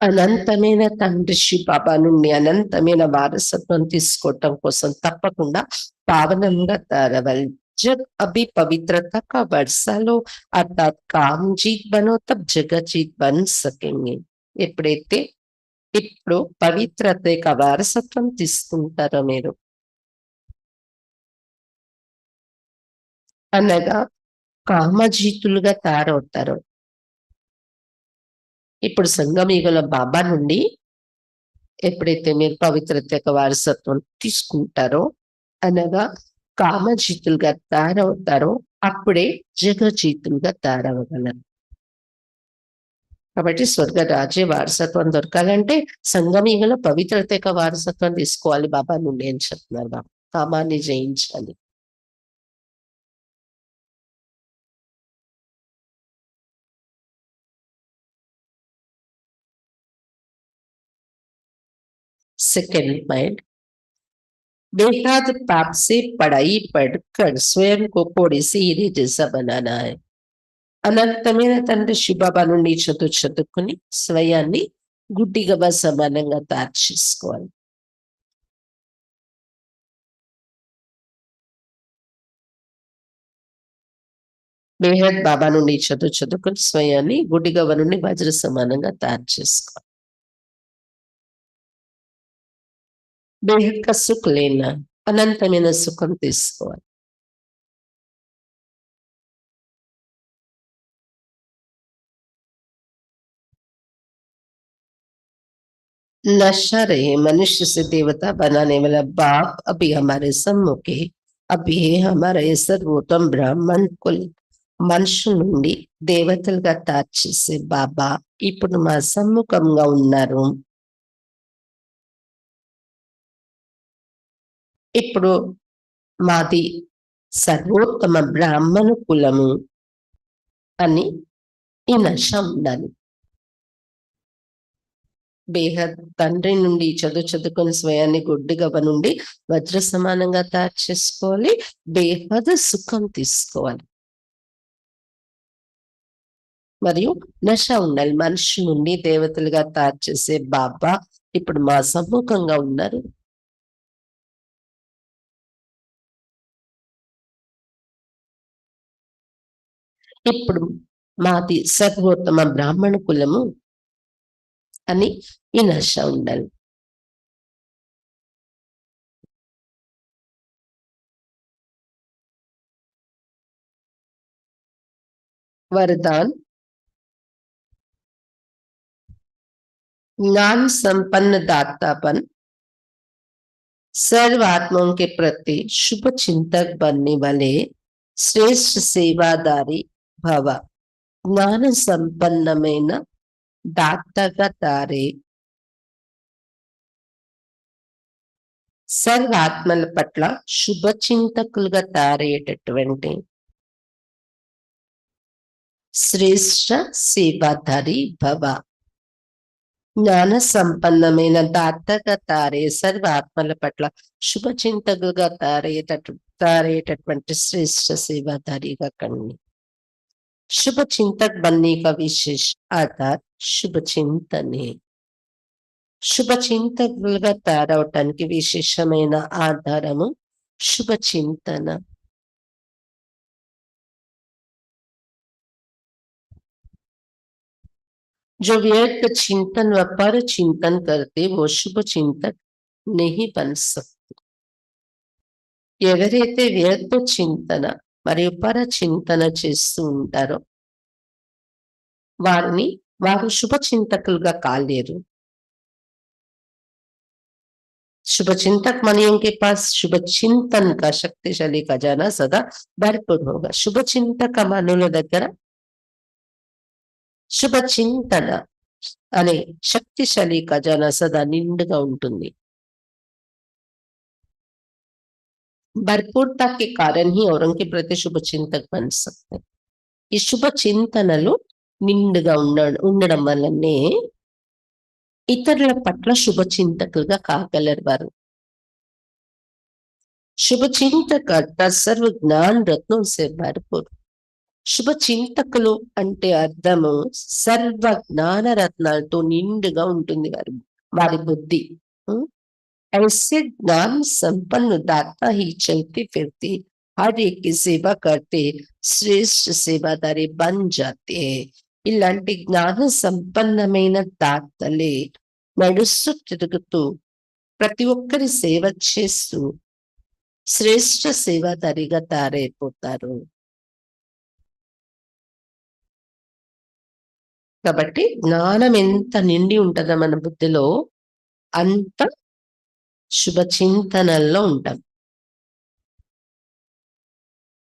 A: అనంతమైన తండ్రి శివ్ బాబా నుండి అనంతమైన వారసత్వం తీసుకోవటం కోసం తప్పకుండా పావనంగా తయారవ్వాలి. जब अभी पवित्रता का वर्षा लो अर्थात काम जीत बनो तब जगत जीत बन सकेंगे। ఎప్పుడైతే ఇప్పుడు పవిత్రత యొక్క వారసత్వం తీసుకుంటారో మీరు అనగా కామజీతులుగా తయారవుతారు. ఇప్పుడు సంగమయుగంలో బాబా నుండి ఎప్పుడైతే మీరు పవిత్రత యొక్క వారసత్వం తీసుకుంటారో అనగా కామజీతులుగా తయారవుతారో అప్పుడే జగజీతులుగా తయారవగలరు. కాబట్టి స్వర్గ రాజ్య వారసత్వం దొరకాలంటే సంగమయుగంలో పవిత్రత యొక్క వారసత్వం తీసుకోవాలి బాబా నుండి అని చెప్తున్నారు బాబా. కామాన్ని జయించాలి. सेकेंड पॉइंट, बेहद पाप से पढ़ाई पढ़कर स्वयं को कोड़ी से हीरे जैसा बनाना है। అనంతమైన తండ్రి శివబాబా నుండి చదువుకుని స్వయాన్ని గుడ్డిగా సమానంగా తయారు చేసుకోవాలి. బేహద్ బాబా నుండి చదువుకుని స్వయాన్ని గుడ్డిగవ్వ నుండి వజ్ర సమానంగా తయారు చేసుకోవాలి. బేహద్ కా సుఖ్ లేనా, అనంతమైన సుఖం తీసుకోవాలి. नशा रहे मनुष्य से देवता बनाने वाला बाप अभी हमारे सम्मुख है। अभी हमारा सर्वोत्तम ब्राह्मण कुल మనుషుల నుండి దేవతలుగా తయారు చేసే బాబా ఇప్పుడు మా సమ్ముఖంగా ఉన్నారు. ఇప్పుడు మాది సర్వోత్తమ బ్రాహ్మణ కులము అని ఈ నశ ఉండాలి. బేహద్ తండ్రి నుండి చదువుకొని స్వయాన్ని గుడ్డిగవ్వ నుండి వజ్ర సమానంగా తయారు చేసుకోవాలి. బేహద్ సుఖం తీసుకోవాలి మరియు నశ ఉండాలి. మనిషి నుండి దేవతలుగా తయారు చేసే బాబా ఇప్పుడు మా సమ్ముఖంగా ఉన్నారు. ఇప్పుడు మాది సర్వోత్తమ బ్రాహ్మణ కులము అని ఈ నశ ఉండాలి. वरदान, ज्ञान संपन्न दातापन, सर्व आत्माओं के प्रति शुभ चिंतक बनने वाले श्रेष्ठ सेवादारी भव। ज्ञान संपन्नమైన దాతగా తారే సర్వాత్మల పట్ల శుభచింతకులుగా తయారయ్యేటటువంటి శ్రేష్ఠ సేవాధారి భవ. జ్ఞాన సంపన్నమైన దాతగా తారే సర్వాత్మల పట్ల శుభచింతకులుగా తారేటటువంటి శ్రేష్ఠ సేవాధారిగా కండి. शुभ चिंतक बनने का विशेष आधार शुभ चिंतन है. शुभ చింతకులుగా తయారవటానికి విశేషమైన ఆధారము శుభ చింతన. जो व्यर्थ चिंतन व पर चिंतन करते वो शुभ चिंतक नहीं बन सकते. ఎవరైతే వ్యర్థ చింతన మరియు పర చింతన చేస్తూ ఉంటారో వారు శుభ చింతకులుగా కాలేరు. शुभ चिंतक मनियों के पास शुभ चिंतन का शक्तिशाली खजाना सदा भरपूर होगा. शुभ चिंतक मनुల దగ్గర శుభ చింతన అనే శక్తిశాలి ఖజానా సదా నిండుగా ఉంటుంది. भरपूरता के कारण ही औरों के प्रति शुभ चिंतक बन सकते. ఈ శుభ చింతనలు నిండుగా ఉండడం వల్లనే ఇతరుల పట్ల శుభ చింతకులుగా కాగలరు వారు. शुभ चिंतक अर्थात सर्व ज्ञान रत्नों से भरपूर. శుభ చింతకులు అంటే అర్థము సర్వ జ్ఞాన రత్నాలతో నిండుగా ఉంటుంది వారి బుద్ధి. ऐसे ज्ञान संपन्न दाता ही चलते फिरते हर एक की सेवा करते श्रेष्ठ सेवादारी बन जाते हैं. ఇలాంటి జ్ఞాన సంపన్నమైన దాతలే నడుస్తూ తిరుగుతూ ప్రతి ఒక్కరి సేవ చేస్తూ శ్రేష్ఠ సేవాదారిగా తయారైపోతారు. కాబట్టి జ్ఞానం ఎంత నిండి ఉంటుందో మన బుద్ధిలో అంత శుభ చింతనల్లో ఉంటాం.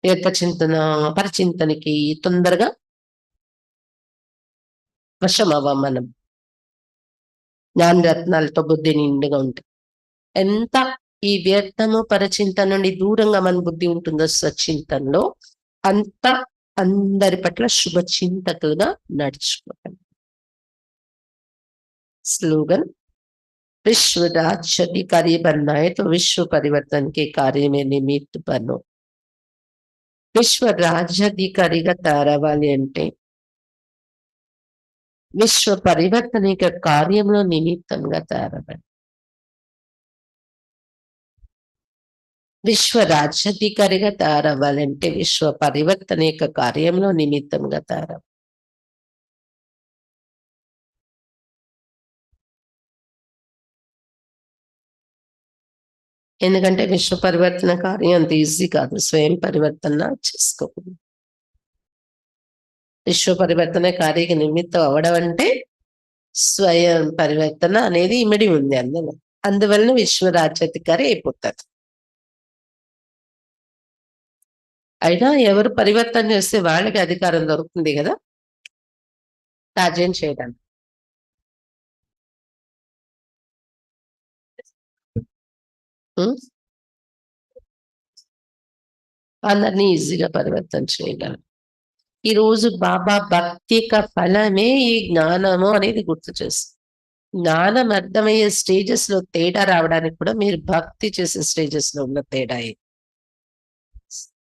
A: వ్యర్థ చింతన పరచింతనకి తొందరగా వశం అవ్వం మనం. జ్ఞానరత్నాలతో బుద్ధి నిండుగా ఉంటాం. ఎంత ఈ వ్యర్థము పరచింతన నుండి దూరంగా మన బుద్ధి ఉంటుందో సచింతనలో అంత అందరి పట్ల శుభ చింతకులుగా నడుచుకోవటం. स्लोगन विश्व राज्य अधिकारी बनना है तो विश्व परिवर्तन के कार्य में निमित्त बनो. విశ్వ రాజ్యాధికారిగా తయారవ్వాలి అంటే విశ్వ పరివర్తనిక కార్యంలో నిమిత్తంగా తయారవ్వాలి. విశ్వ రాజ్యాధికారిగా తయారవ్వాలంటే విశ్వ పరివర్తనిక కార్యంలో నిమిత్తంగా తయారవ్వాలి. ఎందుకంటే విశ్వ పరివర్తన కార్యం అంత ఈజీ కాదు. స్వయం పరివర్తన చేసుకోకూడదు. విశ్వ పరివర్తన కార్యకి నిమిత్తం అవడం అంటే స్వయం పరివర్తన అనేది ఇమిడి ఉంది అందులో. అందువలన విశ్వ రాజ్యాధికారి అయిపోతారు. అయినా ఎవరు పరివర్తన చేస్తే వాళ్ళకి అధికారం దొరుకుతుంది కదా రాజ్యం చేయడానికి. అందరినీ ఈజీగా పరివర్తన చేయగలరు. ఈ రోజు బాబా భక్తి యొక్క ఫలమే ఈ జ్ఞానము అనేది గుర్తు చేస్తుంది. జ్ఞానం అర్థమయ్యే స్టేజెస్ లో తేడా రావడానికి కూడా మీరు భక్తి చేసే స్టేజెస్ లో ఉన్న తేడా.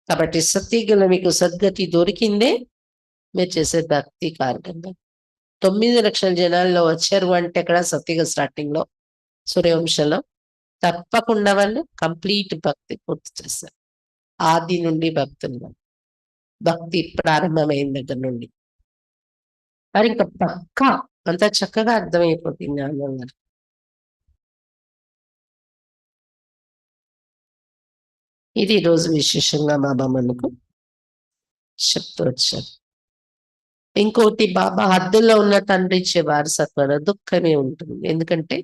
A: కాబట్టి సత్యగల మీకు సద్గతి దొరికిందే మీరు చేసే భక్తి కారణంగా. 9 లక్షల జనాల్లో వచ్చారు అంటే ఇక్కడ సత్యగ స్టార్టింగ్ లో సూర్యవంశంలో తప్పకుండా వాళ్ళు కంప్లీట్ భక్తి పూర్తి చేశారు. ఆది నుండి భక్తులు భక్తి ప్రారంభమైన దగ్గర నుండి మరి ఇంకా పక్కా అంత చక్కగా అర్థమైపోతుంది జ్ఞానం గారు. ఇది రోజు విశేషంగా బాబా మనకు చెప్తూ వచ్చారు. ఇంకోటి బాబా హద్దుల్లో ఉన్న తండ్రి ఇచ్చే వారసత్వం దుఃఖమే ఉంటుంది. ఎందుకంటే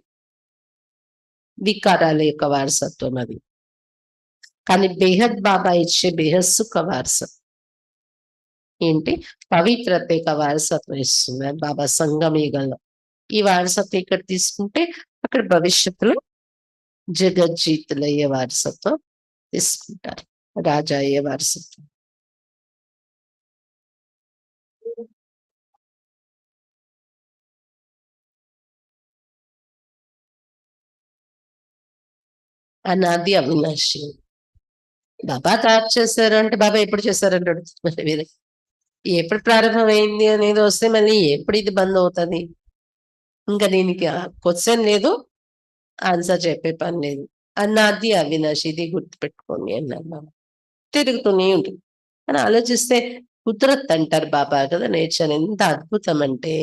A: వికారాల యొక్క వారసత్వం అది. కానీ బేహద్ బాబా ఇచ్చే బేహద్ సుఖ వారసత్వం ఏంటి? పవిత్రత యొక్క వారసత్వం ఇస్తుంది బాబా సంగమయుగంలో. ఈ వారసత్వం ఇక్కడ తీసుకుంటే అక్కడ భవిష్యత్తులో జగజ్జీతులయ్యే వారసత్వం తీసుకుంటారు. రాజా అయ్యే వారసత్వం. అనాది అవినాశి. బాబా తయారు చేశారు అంటే బాబా ఎప్పుడు చేశారంటే అడుగుతున్నారు వీరు. ఎప్పుడు ప్రారంభమైంది అనేది వస్తే మళ్ళీ ఎప్పుడు ఇది బంద్ అవుతుంది? ఇంకా దీనికి క్వశ్చన్ లేదు, ఆన్సర్ చెప్పే పని లేదు. అనాది అవినాశి, ఇది గుర్తుపెట్టుకోండి అన్నారు బాబా. తిరుగుతూనే ఉంటుంది. అని ఆలోచిస్తే కుదరత్ అంటారు బాబా కదా. నేచర్ ఎంత అద్భుతం అంటే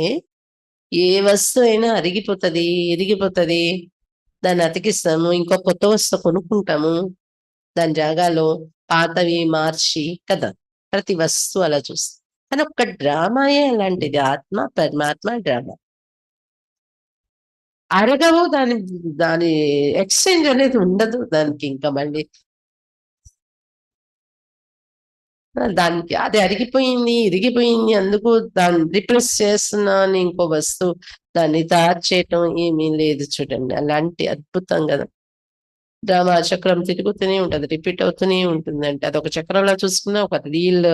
A: ఏ వస్తువు అయినా అరిగిపోతుంది, ఇరిగిపోతుంది, దాన్ని అతికిస్తాము, ఇంకో కొత్త వస్తువు కొనుక్కుంటాము, దాని జాగాలో పాతవి మార్చి కదా. ప్రతి వస్తువు అలా చూస్తాం. కానీ ఒక్క డ్రామాయే అలాంటిది. ఆత్మ పరమాత్మ డ్రామా అరగవు. దాని దాని ఎక్స్చేంజ్ అనేది ఉండదు దానికి. ఇంకా మళ్ళీ దానికి అది అరిగిపోయింది, ఇరిగిపోయింది, అందుకు దాన్ని రిప్లేస్ చేస్తున్నా అని ఇంకో వస్తువు దాన్ని తయారు చేయటం ఏమీ లేదు. చూడండి, అలాంటి అద్భుతం కదా. డ్రామా చక్రం తిరుగుతూనే ఉంటది, రిపీట్ అవుతూనే ఉంటుంది. అంటే అదొక చక్రంలా చూసుకున్నా, ఒక reel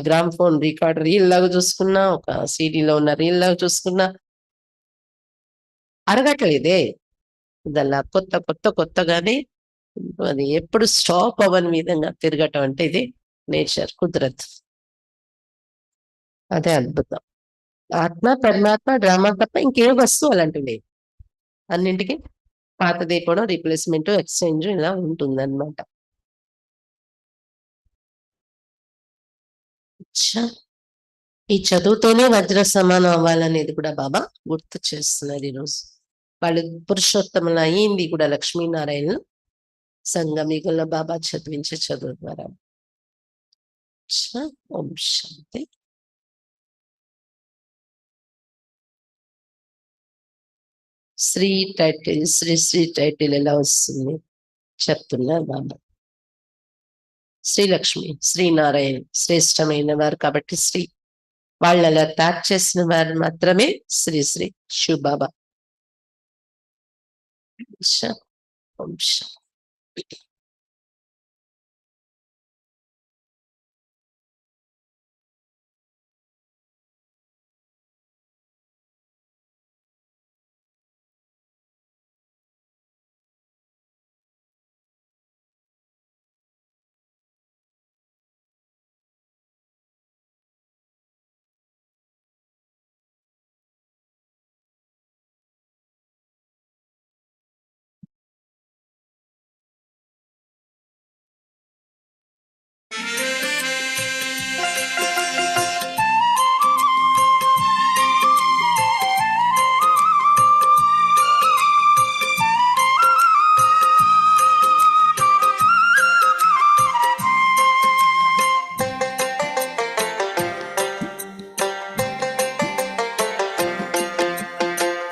A: gram phone record reel లాగా చూసుకున్నా, ఒక సీడీలో ఉన్న రీల్ లాగా చూసుకున్నా అరగట్లేదే. ఇదల్లా కొత్త కొత్త కొత్తగానే అది ఎప్పుడు స్టాప్ అవ్వని విధంగా తిరగటం అంటే ఇది నేచర్, కుదరత్. అదే అద్భుతం. ఆత్మ పరమాత్మ డ్రామా తప్ప ఇంకే వస్తువు అలాంటివి లేదు. అన్నింటికి పాతదే కూడా రీప్లేస్మెంట్, ఎక్స్చేంజ్ ఇలా ఉంటుందన్నమాట. ఈ చదువుతోనే వజ్ర సమానం అవ్వాలనేది కూడా బాబా గుర్తు చేస్తున్నారు ఈరోజు. వాళ్ళు పురుషోత్తములు అయింది కూడా లక్ష్మీనారాయణ సంగమిగుల బాబా చదివించే చదువు ద్వారా. ఓం శాంతి. శ్రీ టైటిల్, శ్రీ శ్రీ టైటిల్ ఎలా వస్తుంది చెప్తున్నారు బాబా. శ్రీలక్ష్మి, శ్రీనారాయణ శ్రేష్టమైన వారు కాబట్టి శ్రీ, వాళ్ళు అలా తయారు చేసిన వారు మాత్రమే శ్రీ శ్రీ శివబాబా.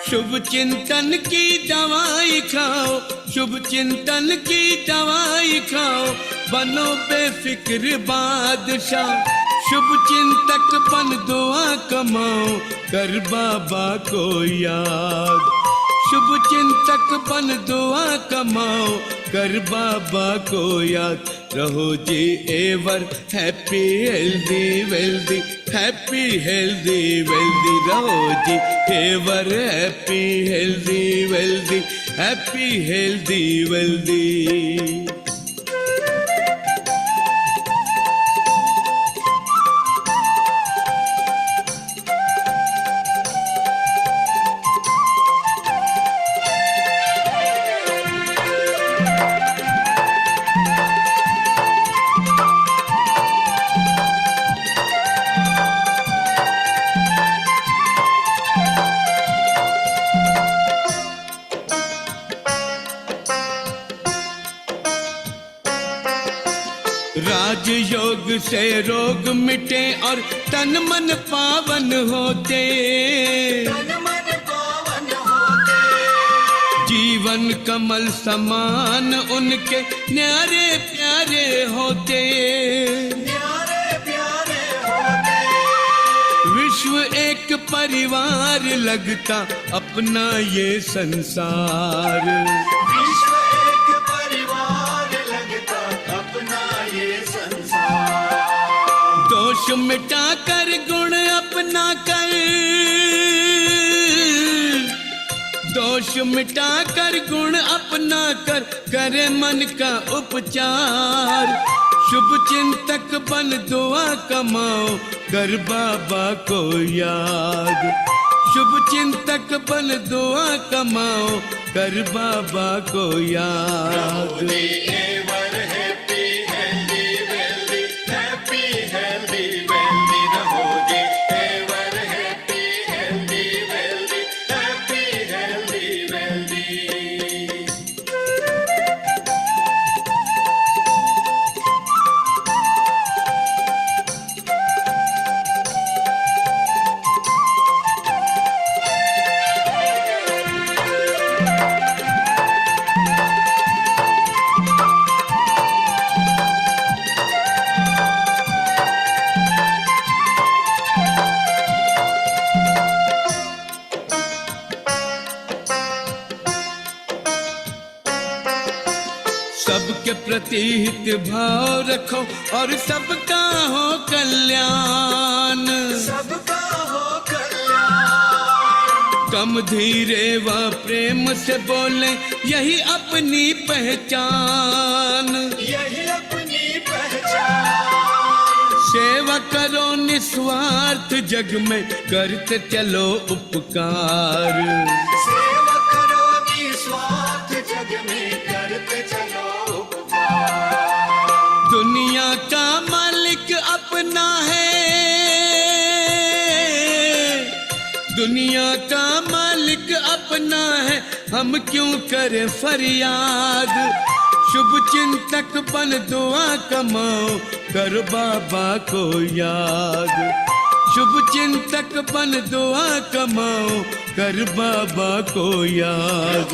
B: शुभ चिंतन की दवाई खाओ, शुभ चिंतन की दवाई खाओ, बनो बेफिक्र बादशाह। शुभ चिंतक बन दुआ कमाओ, कर बाबा को याद। शुभ चिंतक बन दुआ कमाओ, कर बाबा को याद। रहो जी ever happy healthy wealthy, happy healthy wealthy. रहो जी ever happy healthy wealthy, happy healthy wealthy. Rajyoga से रोग मिटे और तन मन पावन होते, जीवन कमल समान उनके न्यारे प्यारे होते। विश्व एक परिवार लगता अपना ये संसार, विश्व मिटा कर गुण अपना कर, दोष मिटा कर गुण अपना कर, करे मन का उपचार। शुभ चिंतक बन दुआ कमाओ, कर बाबा को याद। शुभ चिंतक बन दुआ कमाओ, कर बाबा को याद। सबके प्रति हित भाव रखो और सबका हो कल्याण।
C: सबका हो कल्याण।
B: कम धीरे व प्रेम से बोले यही अपनी पहचान।
C: यही अपनी पहचान।
B: सेवा करो निस्वार्थ जग में, करते चलो उपकार।
C: सेवा करो निस्वार्थ जग में, करते चलो उपकार।
B: दुनिया का मालिक अपना है, दुनिया का मालिक अपना है, हम क्यों करें फरियाद। शुभ चिंतक बन दुआ कमाओ, कर बाबा को याद। शुभ चिंतक बन दुआ कमाओ, कर बाबा को याद।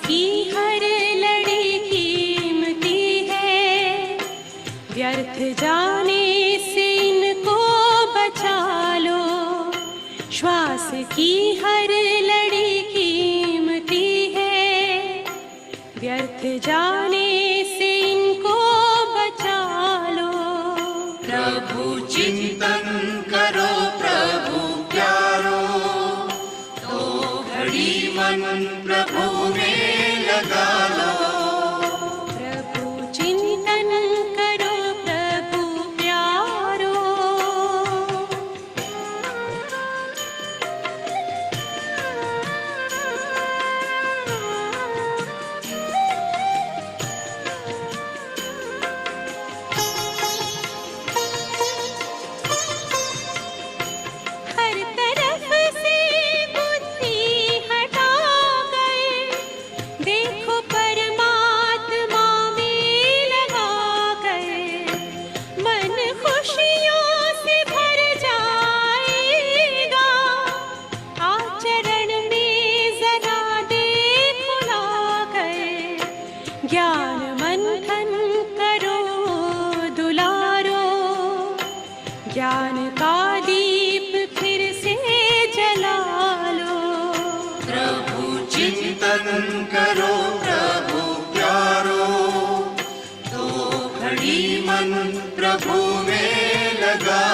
D: की हर लड़ी कीमती है, व्यर्थ जाने से इनको बचा लो। श्वास की हर लड़ी कीमती है, व्यर्थ जाने से इनको बचा लो।
C: प्रभु चिंतन करो प्रभु प्यारो, तो घड़ी मन प्रभु में लगा लो।
D: प्रभु चिंतन करो प्रभु प्यारो। हर तरफ से बुद्धि हटा गए, देखो परमात्मा में लगा गए। मन खुशियों से भर जाएगा, आचरण में जरा देखो ला गए। ज्ञान मंथन करो दुलारो, ज्ञान का दीप फिर से जला लो।
C: प्रभु चिंतन करो प्रभु प्यारो, तो घड़ी मन प्रभु में लगा